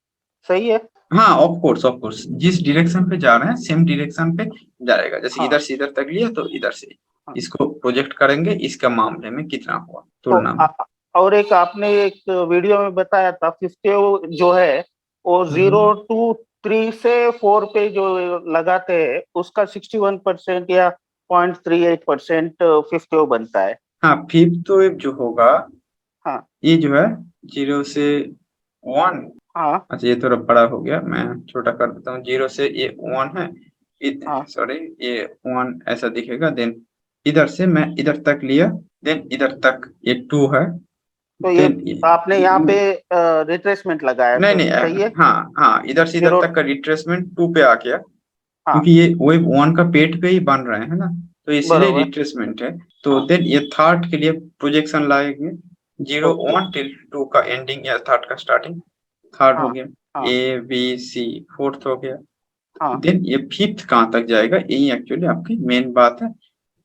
सही है? हाँ ऑफ कोर्स, जिस डायरेक्शन पे जा रहे हैं सेम डायरेक्शन पे जाएगा, जैसे हाँ इधर से इधर तक लिया तो इधर से हाँ। इसको प्रोजेक्ट करेंगे, इसका मामले में कितना हुआ तो तुलना में। और एक आपने एक वीडियो में बताया था 50 जो है वो 0 to 3 से 4 पे जो लगाते हैं उसका 61% या 0.38% 50 बनता है। हाँ फिफ्थ वेव जो होगा, हाँ ये जो है 0 से 1, हाँ अच्छा ये थोड़ा बड़ा हो गया, मैं छोटा कर देता हूँ। 0 से ये 1 है, हाँ। सॉरी ये 1 ऐसा दिखेगा, देन इधर से मैं इधर तक लिया, देन इधर तक ये 2 है, तो ये देन आपने यहाँ पे रिट्रेसमेंट लगाया नहीं सर, नहीं सही है? हाँ हाँ, इधर से इधर जीरो, तक का रिट्रेसमेंट 2 पे आ गया, हाँ क्योंकि ये वेव 1 का पेट पे ही बन रहे हैं ना, तो इसीलिए बरोबर। रिट्रेसमेंट है। तो हाँ देन ये थर्ड के लिए प्रोजेक्शन लाएंगे, 0 ओके। 1 till 2 का एंडिंग या थर्ड का स्टार्टिंग, थर्ड हो हाँ गया, हाँ ए बी सी, फोर्थ हो गया, हाँ। देन ये फिफ्थ कहाँ तक जाएगा, यही एक्चुअली आपकी मेन बात है।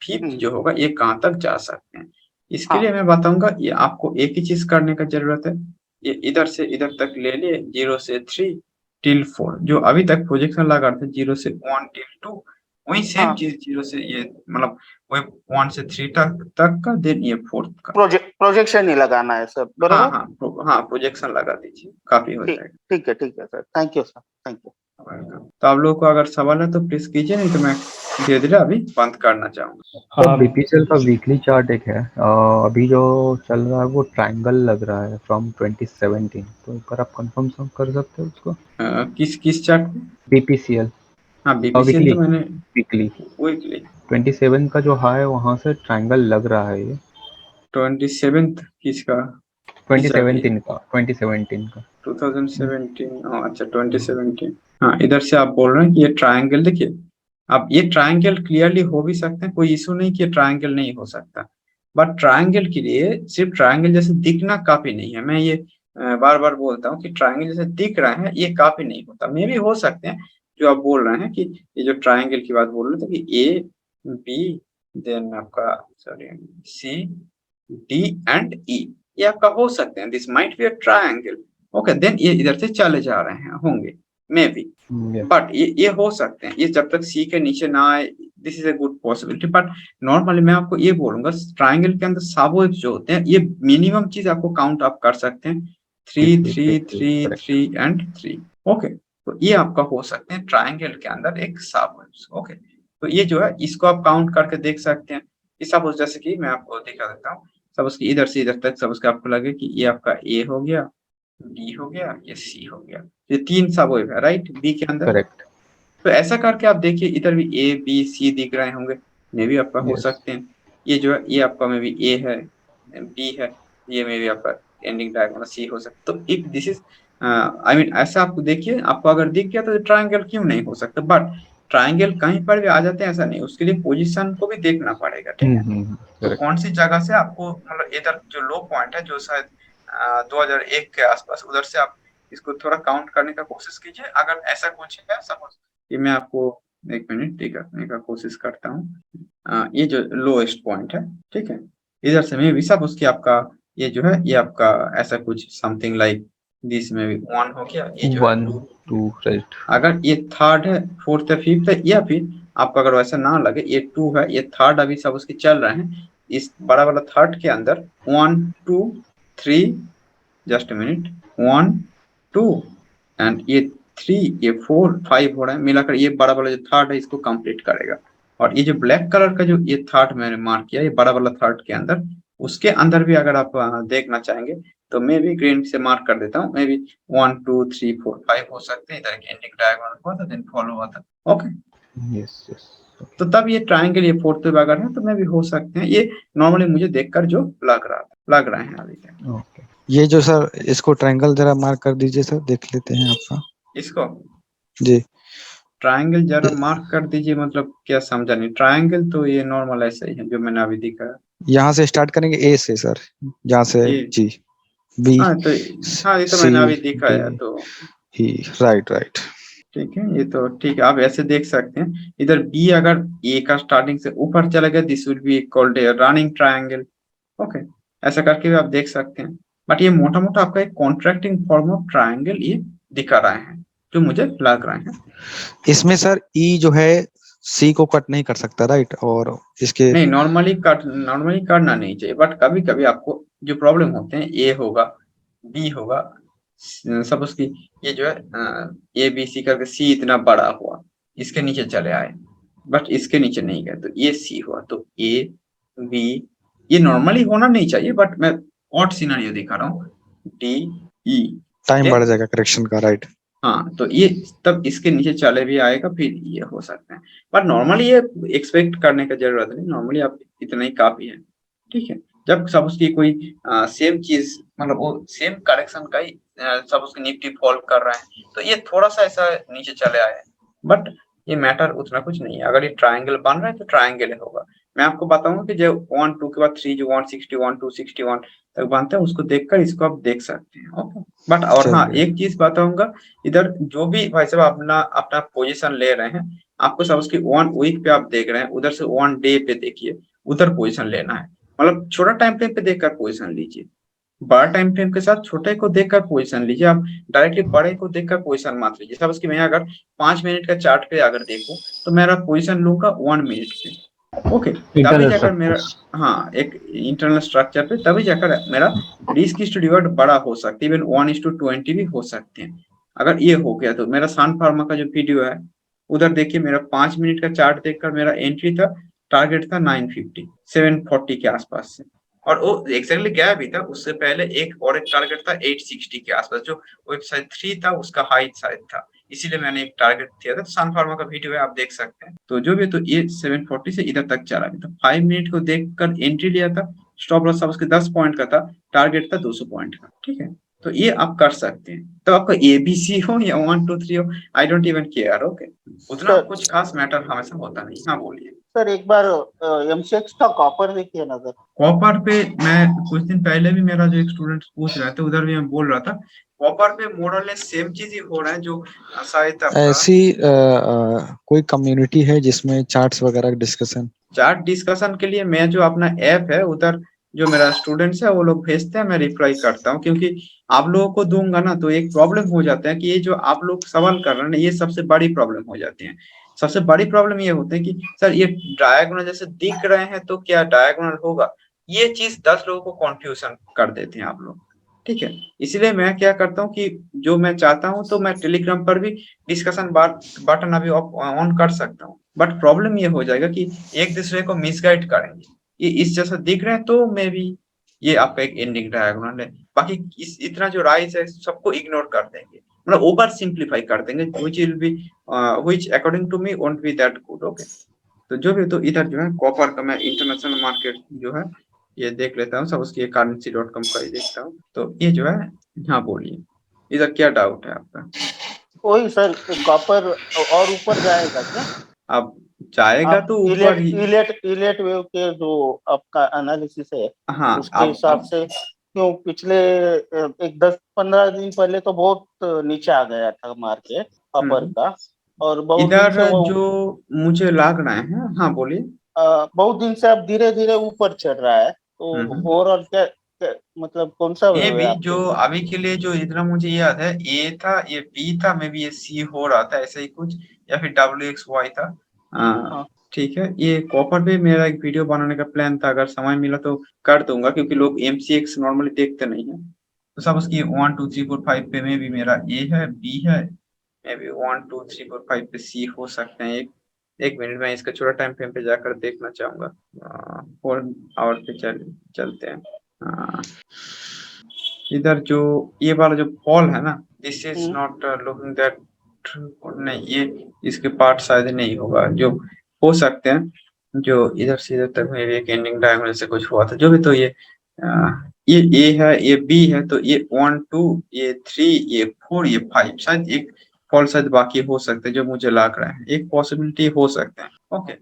फिफ्थ हम्म, जो होगा ये कहाँ तक जा सकते हैं, इसके हाँ लिए मैं बताऊंगा। ये आपको एक ही चीज करने का जरूरत है, ये इधर से इधर तक ले लिए, 0 से 3 till 4, जो अभी तक प्रोजेक्शन लगा रहे थे 0 से 1 till 2, वही सेम हाँ। चीज 0 से ये मतलब वही 1 से 3 तक का, देन ये फोर्थ का। प्रोजेक्शन ही लगाना है सर, हाँ बरोबर। हाँ हाँ प्रोजेक्शन लगा दीजिए, काफी हो ठीक, जाएगा। ठीक है sir, thank you sir, thank you. Welcome. तो आप लोगों को अगर सवाल है तो प्लीज कीजिए, नहीं तो मैं धीरे धीरे अभी बंद करना चाहूंगा। तो बीपीसीएल का वीकली चार्ट एक है, अभी जो चल रहा है वो ट्रायंगल लग रहा है फ्रॉम 2017, तो एक बार आप कंफर्म कर सकते हो उसको? किस किस चार्ट पे? बीपीसीएल हाँ बीपीसीएल वीकली तो मैंने वीकली वीकली 27 का जो हाई है वहां से ट्रायंगल लग रहा है ये। 27th किसका, किस साल की? 2017 का 2017, अच्छा 2017। हाँ इधर से आप बोल रहे हैं कि ये ट्रायंगल, देखिए अब ये ट्रायंगल क्लियरली हो भी सकते हैं, कोई इशू नहीं कि ट्रायंगल नहीं हो सकता, बट ट्रायंगल के लिए सिर्फ ट्रायंगल जैसे दिखना काफी नहीं है। मैं ये बार बार बोलता हूँ कि ट्रायंगल जैसे दिख रहा है ये काफी नहीं होता, मे भी हो सकते हैं जो आप बोल रहे हैं कि ये जो ट्रायंगल की बात बोल रहे थे कि ए बी देन आपका sorry C D and E, ये आपका हो सकते हैं, this might be a triangle. Okay, then ये इधर से चले जा रहे हैं होंगे मे बी, बट ये हो सकते हैं, ये जब तक सी के नीचे ना आए, this is a good possibility. But normally मैं आपको ये बोलूंगा ट्रायंगल के अंदर साबोइड जो होते हैं ये मिनिमम चीज आपको काउंट आप कर सकते हैं, 3 3 3 3 एंड 3। ओके, तो ये आपका हो सकते हैं ट्रायंगल के अंदर एक साबोइड। ओके, तो ये जो है इसको आप काउंट करके देख सकते हैं। सपोज जैसे कि मैं आपको दिखा देता हूँ, सपोज कि इधर से इधर तक सपोज कि आपको लगे कि ये आपका ए हो गया, बी हो गया, ये सी हो गया, ये 3 सबवेव है राइट बी के अंदर। करेक्ट। तो ऐसा करके आप देखिए इधर भी ए बी सी दिख रहे होंगे, मे भी आपका हो यस सकते हैं। ये जो है ये आपका मे बी ए है, बी है, ये मे भी आपका एंडिंग डायगोनल सी हो सकता। तो if this is I mean ऐसा आपको देखिए, आपको अगर दिख गया तो ट्रायंगल क्यों नहीं हो सकता, बट ट्रायंगल कहीं पर भी आ जाते हैं ऐसा नहीं, उसके लिए पोजीशन को भी देखना पड़ेगा, ठीक है। तो करेक्ट। कौन सी जगह से आपको मतलब इधर जो लो पॉइंट है जो शायद 2001 के आसपास, उधर से आप इसको थोड़ा काउंट करने का कोशिश कीजिए। अगर ऐसा कुछ है सपोज कि मैं आपको एक मिनट दिखाने का कोशिश करता हूँ, ये जो लोएस्ट पॉइंट है ठीक है, इधर से मैं भी सब उसकी आपका ये जो है ये आपका ऐसा कुछ समथिंग लाइक दिस में भी 1 हो गया, ये जो है 1 2 राइट। अगर ये थर्ड है, फोर्थ है, फिफ्थ है, या फिर आपको अगर वैसा ना लगे ये 2 है, ये थर्ड अभी सब उसके चल रहे हैं, इस बड़ा वाला थर्ड के अंदर 1 2 3, जस्ट मिनट, 1 2 एंड ये 3, ये 4 5 हो रहा है, मिलाकर ये बड़ा वाला जो थर्ड है इसको कंप्लीट करेगा। और ये जो ब्लैक कलर का जो ये थर्ड मैंने मार्क किया, ये बड़ा वाला थर्ड के अंदर, उसके अंदर भी अगर आप देखना चाहेंगे तो मैं भी ग्रीन से मार्क कर देता हूँ, मे बी 1 2 3 4 5 हो सकते हैं, इधर एक एंडिंग डायगोनल हुआ था, देन फॉलो हुआ था। Okay, yes yes. तो तब ये ट्रायंगल ये फोर्थ पे अगर है तो मैं भी हो सकते हैं, ये नॉर्मली मुझे देखकर जो लग रहा है अभी तक। ओके, ये जो सर इसको ट्रायंगल जरा मार्क कर दीजिए सर, देख लेते हैं आपका। इसको जी ट्रायंगल जरा मार्क कर दीजिए, मतलब क्या समझा नहीं। ट्रायंगल तो ये नॉर्मल ऐसा ही है जो मैंने अभी दिखाया। यहाँ से स्टार्ट करेंगे ए से सर, जहाँ से ये जी बी हाँ तो हाँ ये तो सी मैंने अभी दिखाया, डी तो ही, राइट राइट। ठीक है, ये तो ठीक है, आप ऐसे देख सकते हैं। इधर बी अगर ए का स्टार्टिंग से ऊपर चला गया, this will be called a running triangle. Okay, ऐसा करके भी आप देख सकते हैं। बट ये मोटा मोटा आपका एक कॉन्ट्रैक्टिंग फॉर्म ऑफ ट्रायंगल ये दिखा रहे हैं, जो मुझे लग रहे हैं। इसमें सर ई जो है सी को कट नहीं कर सकता, राइट? और इसके नहीं, नॉर्मली करना नहीं चाहिए, बट कभी कभी आपको जो प्रॉब्लम होते हैं, ए होगा, बी होगा, सब उसकी ये जो है ए बी सी करके सी इतना बड़ा हुआ, इसके नीचे चले आए, बट इसके नीचे नहीं गए, तो ये सी हुआ, तो ए बी, ये नॉर्मली होना नहीं चाहिए, बट मैं ऑड सिनेरियो दिखा रहा हूँ, डी ई। टाइम बढ़ जाएगा करेक्शन का, राइट? हाँ, तो ये तब इसके नीचे चले भी आएगा, फिर ये हो सकते हैं, पर नॉर्मली ये एक्सपेक्ट करने का जरूरत नहीं, नॉर्मली आप इतना ही काफी है। ठीक है, जब सब उसकी कोई सेम चीज, मतलब वो सेम करेक्शन का ही सब उसकी निफ्टी फॉल कर रहे हैं, तो ये थोड़ा सा ऐसा नीचे चले आए, बट ये मैटर उतना कुछ नहीं है। अगर ये ट्रायंगल बन रहा है तो ट्रायंगल होगा। मैं आपको बताऊंगा कि जो 1 2 के बाद 3 जो 161 261 तक बनते हैं, उसको देखकर इसको आप देख सकते हैं। ओके, बट और हाँ, चलिए। एक चीज बताऊंगा, इधर जो भी भाई साहब अपना अपना पोजीशन ले रहे हैं, आपको सब उसकी 1 वीक पे आप देख रहे हैं, उधर से 1 डे पे देखिए, उधर पोजीशन लेना है। मतलब छोटा टाइम फ्रेम पे देखकर पोजीशन लीजिए, बड़ा टाइम फ्रेम के साथ छोटे को देखकर पोजीशन लीजिए। आप डायरेक्टली बड़े को देखकर पोजीशन मत लीजिए। सब उसकी मैं अगर 5 मिनट का चार्ट पे अगर देखूं तो मेरा पोजीशन लूंगा 1 मिनट पे। ओके, तभी इंटरनल जाकर मेरा, स्ट्रक्चर्स। हाँ, एक इंटरनल स्ट्रक्चर पे तभी जाकर मेरा रिस्क इज टू रिवॉर्ड बड़ा हो सकती है, इवन 1:20 भी हो सकते हैं। अगर ये हो गया तो मेरा सन फार्मा का जो वीडियो है, उधर देखिए, मेरा 5 मिनट का चार्ट देखकर मेरा एंट्री था, टारगेट था 950 740 के आसपास से, और वो एग्जैक्टली गया भी था। उससे पहले एक टारगेट था 860 के आसपास, जो वेबसाइट 3 था उसका हाई साइड था, इसीलिए मैंने एक टारगेट दिया था। सन फार्मा का वीडियो है, आप देख सकते हैं। तो जो भी, तो ये 740 से इधर तक चला गया, तो 5 मिनट को देखकर एंट्री लिया था, स्टॉप लॉस उसके 10 पॉइंट का था, टारगेट था 200 पॉइंट का। ठीक है, तो ये आप कर सकते हैं। तो आपका एबीसी हो या 1 2 3 हो, I don't even care. Okay, उतना सर कुछ खास मैटर हमेशा होता नहीं। हाँ, बोलिए। सर एक बार एमसीएक्स का कॉपर देखिए नजर। कॉपर पे मैं कुछ दिन पहले भी, मेरा जो एक स्टूडेंट पूछ रहा था, उधर भी मैं बोल रहा था, कॉपर पे मोरलेस सेम चीज ही हो रहा है, जो शायद आपका ऐसी कोई कम्युनिटी है जिसमें चार्ट्स वगैरह डिस्कशन? चार्ट डिस्कशन के लिए मैं जो अपना ऐप है, उधर जो मेरा स्टूडेंट्स है वो लोग भेजते हैं, मैं रिप्लाई करता हूँ, क्योंकि आप लोगों को दूंगा ना तो एक प्रॉब्लम हो जाता है कि ये जो आप लोग सवाल कर रहे हैं ना, ये सबसे बड़ी प्रॉब्लम हो जाती है। सबसे बड़ी प्रॉब्लम ये होती है कि सर ये डायगोनल जैसे दिख रहे हैं तो क्या डायगोनल होगा, ये चीज 10 लोगों को कंफ्यूजन कर देते हैं आप लोग। ठीक है, इसलिए मैं क्या करता हूँ कि जो मैं चाहता हूँ तो मैं टेलीग्राम पर भी डिस्कशन बटन अभी ऑन कर सकता हूँ, बट प्रॉब्लम ये हो जाएगा कि एक दूसरे को मिसगाइड करेंगे। ये इस जैसा दिख रहे हैं तो मे बी ये आपका एक एंडिंग डायगोनल है, बाकी इस इतना जो राइज है सबको इग्नोर कर देंगे, मतलब ओवर सिंप्लीफाई कर देंगे, which according to me won't be that good. Okay, तो जो भी, तो इधर जो है कॉपर का मैं इंटरनेशनल मार्केट जो है ये देख लेता हूँ, सब उसकी currency.com का ही देखता हूँ। तो ये जो है, हाँ बोलिए, इधर क्या डाउट है आपका? वही सर, कॉपर और ऊपर जाएगा क्या? अब जाएगा आप तो ऊपर ही। इलेट वेव के जो आपका एनालिसिस है हाँ, उसके हिसाब से, क्यों पिछले एक 10-15 दिन पहले तो बहुत नीचे आ गया था मार्केट कॉपर का, और बहुत दिन इधर से वो जो मुझे लग रहे हैं, हाँ बोलिए। बहुत दिन से अब धीरे धीरे ऊपर चढ़ रहा है। तो ओवरऑल क्या मतलब कौन सा ये वेव है भी आपके जो लिए? अभी के लिए जो इतना मुझे याद है, ए था, ये बी था, मे बी ये सी हो रहा था ऐसे ही कुछ, या फिर WXY था। हाँ ठीक है, ये कॉपर पे मेरा एक वीडियो बनाने का प्लान था, अगर समय मिला तो कर दूंगा, क्योंकि लोग MCX नॉर्मली देखते नहीं है। तो सब उसकी 1 2 3 4 5 पे में भी मेरा ए है, बी है, मे बी 1 2 3 4 5 पे सी हो सकते हैं। एक एक मिनट में इसका छोटा टाइम फ्रेम पे जाकर देखना चाहूंगा। 4 आवर पे चलते हैं। हाँ, इधर जो ये वाला जो फॉल है ना, this is hmm, not looking that, नहीं ये इसके पार्ट शायद नहीं होगा, जो हो सकते हैं जो इधर से इधर तक में एक एंडिंग डायगोनल से कुछ हुआ था, जो भी। तो ये ए है, ये बी है, तो ये 1 2, ये 3, ये 4, ये 5, शायद एक फॉल शायद बाकी हो सकते हैं, जो मुझे लग रहा है एक पॉसिबिलिटी हो सकते हैं। ओके,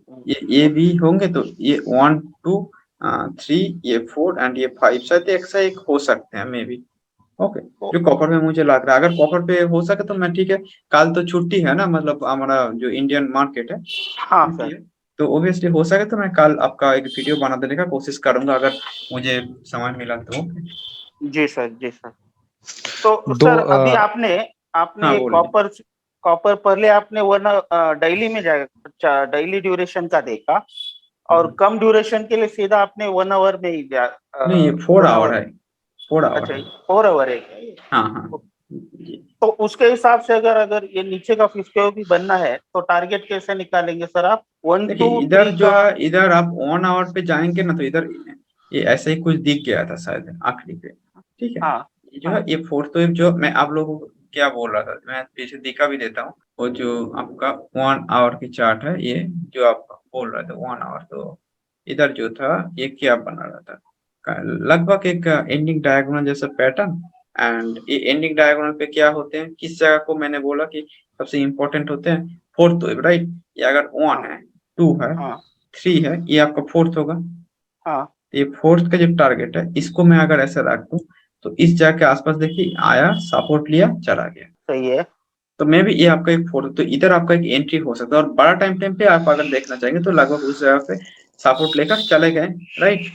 ये बी होंगे, तो ये 1 2 3, ये 4 एंड ये 5, शायद एक से एक हो सकते हैं मे बी। ओके, तो जो कॉपर में मुझे लग रहा है, अगर कॉपर पे हो सके तो मैं ठीक है। कल तो छुट्टी है ना, मतलब हमारा जो इंडियन मार्केट है हाँ छुट्टी सर। है, तो ओब्वियसली हो सके तो मैं कल आपका एक वीडियो बना देने का कोशिश करूंगा, अगर मुझे समय मिला तो। जी सर, जी सर। तो दो सर अभी आपने हाँ आपने बोलिए। कॉपर कॉपर पहले आपने वरना डेली में जाएगा, डेली ड्यूरेशन का देखा, और कम ड्यूरेशन के लिए सीधा आपने 1 आवर में ही नहीं, ये 4 1 आवर आवर। है, 4 आवर अच्छा, है। 4 आवर है क्या ये? हाँ हाँ जी। तो उसके हिसाब से अगर अगर ये नीचे का 50 भी बनना है तो टारगेट कैसे निकालेंगे सर आप? 1 देखिए 2 इधर 3 जो का? है, इधर आप 1 आवर पे जाएंगे ना, तो इधर ये ऐसे ही कुछ दिख गया था शायद आखिरी पे। ठीक है, हाँ ये जो है हाँ ये फोर्थ वेव, जो मैं आप लोगों को क्या बोल रहा था, मैं पीछे दिखा भी देता हूँ। वो जो आपका 1 आवर की चार्ट है, ये जो आप बोल रहे थे 1 आवर, तो इधर जो था ये क्या बना रहा था, लगभग एक एंडिंग डायगोनल जैसा पैटर्न। एंड ये एंडिंग डायगोनल पे क्या होते हैं, किस जगह को मैंने बोला कि सबसे इंपॉर्टेंट होते हैं, फोर्थ वेव, राइट। ये अगर 1 हाँ है, 2 है, हाँ 3 है, ये आपका फोर्थ होगा। हाँ। ये फोर्थ का जो टारगेट है, इसको मैं अगर ऐसे रख दूं, तो इस जगह के आसपास देखिए आया, सपोर्ट लिया, चला गया। सही है। तो मे भी ये आपका एक फोर्थ, तो इधर आपका एक एंट्री हो सकता है, और बड़ा टाइम फ्रेम पे आप अगर देखना चाहेंगे तो लगभग उस जगह पे सपोर्ट लेकर चले गए, राइट।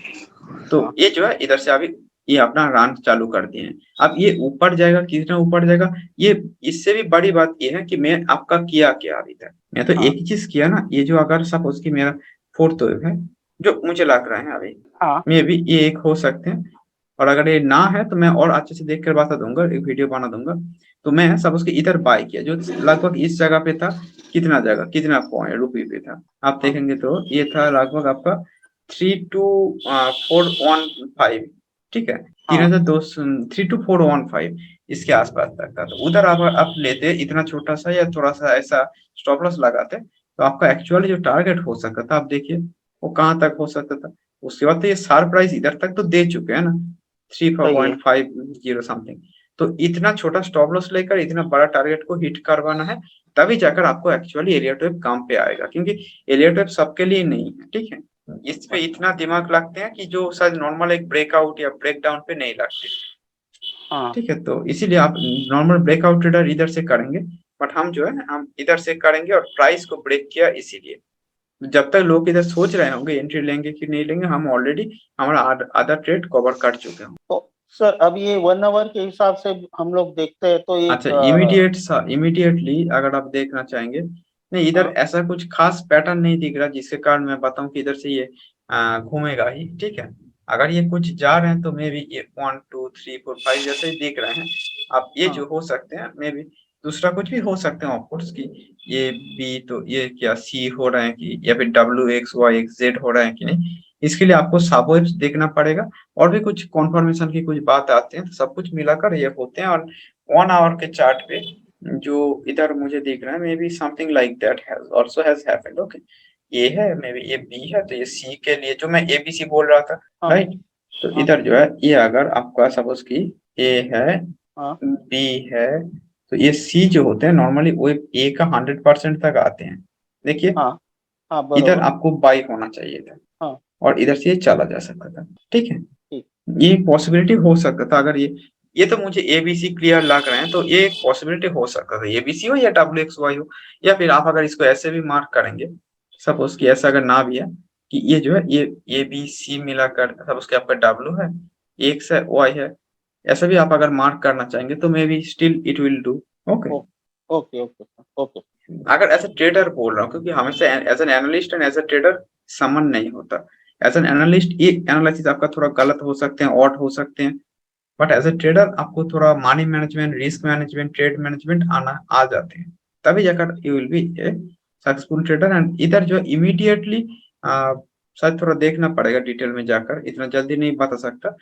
तो हाँ ये जो है इधर से अभी ये अपना रन चालू कर दिए हैं। अब ये ऊपर जाएगा, कितना ऊपर जाएगा, ये इससे भी बड़ी बात ये है कि मैं आपका किया क्या अभी तक। मैं तो हाँ एक ही चीज किया ना, ये जो अगर सपोज कि मेरा फोर्थ वेव है, जो मुझे लग रहा है अभी, हाँ मे भी ये एक हो सकते हैं। और अगर ये ना है तो मैं और अच्छे से देख कर बता दूंगा, एक वीडियो बना दूंगा। तो मैं सब उसके इधर बाय किया, जो लगभग इस जगह पे था, कितना जगह, कितना पॉइंट रुपये पे था, आप हाँ देखेंगे तो ये था लगभग आपका 32415। ठीक है, हाँ 32415 इसके आसपास तक था। तो उधर आप लेते इतना छोटा सा या थोड़ा सा ऐसा स्टॉप लॉस लगाते, तो आपका एक्चुअली जो टारगेट हो सकता था, आप देखिए वो कहाँ तक हो सकता था। उसके बाद तो ये शार्प प्राइस इधर तक तो दे चुके हैं ना, थ्री सही है। Point five zero something. तो इतना छोटा स्टॉप लॉस लेकर इतना बड़ा टारगेट को हिट करवाना है, तभी जाकर आपको एक्चुअली एलियट वेव काम पे आएगा, क्योंकि एलियट वेव सबके लिए नहीं है। ठीक है, इस पे इतना दिमाग लगते हैं कि जो शायद नॉर्मल एक ब्रेकआउट या ब्रेकडाउन पे नहीं लगते। हाँ ठीक है, तो इसीलिए आप नॉर्मल ब्रेकआउट ट्रेडर इधर से करेंगे, बट हम जो है हम इधर से करेंगे, और प्राइस को ब्रेक किया इसीलिए। जब तक लोग इधर सोच रहे होंगे एंट्री लेंगे कि नहीं लेंगे, हम ऑलरेडी हमारा आधा ट्रेड कवर कर चुके हैं। तो सर अब ये 1 आवर के हिसाब से हम लोग देखते हैं तो अच्छा, एक इमीडिएटली अगर आप देखना चाहेंगे, नहीं इधर हाँ ऐसा कुछ खास पैटर्न नहीं दिख रहा जिसके कारण मैं बताऊं कि इधर से ये घूमेगा ही। ठीक है, अगर ये कुछ जा रहे हैं तो मे बी ये 1 2 3 4 5 जैसे ही दिख रहे हैं। अब ये हाँ जो हो सकते हैं, मे बी दूसरा कुछ भी हो सकते हैं ऑफकोर्स, की ये बी, तो ये क्या सी हो रहे हैं कि, या फिर WXY XZ हो रहे हैं कि नहीं, इसके लिए आपको सबवेब्स देखना पड़ेगा। और भी कुछ कॉन्फर्मेशन की कुछ बात आते हैं, तो सब कुछ मिलाकर ये होते हैं। और 1 आवर के चार्ट पे जो इधर मुझे दिख रहा है, may be something like that has also has happened. Okay, ये है, मे बी ये बी है, तो ये सी के लिए जो मैं ABC बोल रहा था, हाँ राइट। तो हाँ इधर जो है ये अगर आपका सपोज की ए है, हाँ बी है, तो ये सी जो होते हैं नॉर्मली वो ए का 100% तक आते हैं। देखिए हाँ हाँ इधर बरोबर। आपको बाई होना चाहिए था, हाँ और इधर से ये चला जा सकता था। ठीक है, ठीक। ये पॉसिबिलिटी हो सकता था, अगर ये तो मुझे ABC क्लियर लग रहे हैं, तो ये एक पॉसिबिलिटी हो सकता था, ABC हो या WXY हो। या फिर आप अगर इसको ऐसे भी मार्क करेंगे, सपोज कि ऐसा अगर ना भी है, कि ये जो है ये ABC मिलाकर सपोज कि आपका W है, X है, Y है, ऐसा भी आप अगर मार्क करना चाहेंगे तो maybe still it will do. Okay, okay okay okay अगर एज ए ट्रेडर बोल रहा हूँ, क्योंकि हमेशा as an analyst and as a trader समान नहीं होता। एज एन एनालिस्ट ये एनालिसिस आपका थोड़ा गलत हो सकते हैं, ऑड हो सकते हैं, बट एज ए ट्रेडर आपको थोड़ा money management, risk management, trade management आ जाते हैं, तभी जाकर you will be a successful trader. And इधर जो इमीडिएटली शायद थोड़ा देखना पड़ेगा डिटेल में जाकर, इतना जल्दी नहीं बता सकता,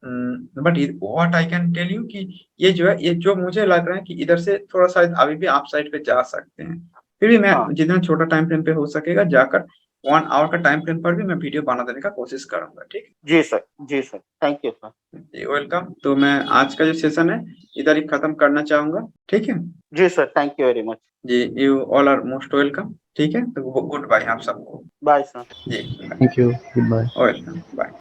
but what I can tell you कि ये जो है, ये जो मुझे लग रहा है कि इधर से थोड़ा शायद अभी भी आप साइड पे जा सकते हैं। फिर भी मैं हाँ। जितना छोटा टाइम फ्रेम पे हो सकेगा जाकर 1 आवर का टाइम फ्रेम पर भी मैं वीडियो बना देने का कोशिश करूंगा। ठीक है जी sir, thank you sir. Ji, welcome. तो मैं आज का जो सेशन है इधर ही खत्म करना चाहूंगा। ठीक है जी sir, thank you very much. जी, you all are most welcome. ठीक है, तो गुड बाय आप सबको। Bye sir. जी, Thank you. Goodbye. Welcome, bye.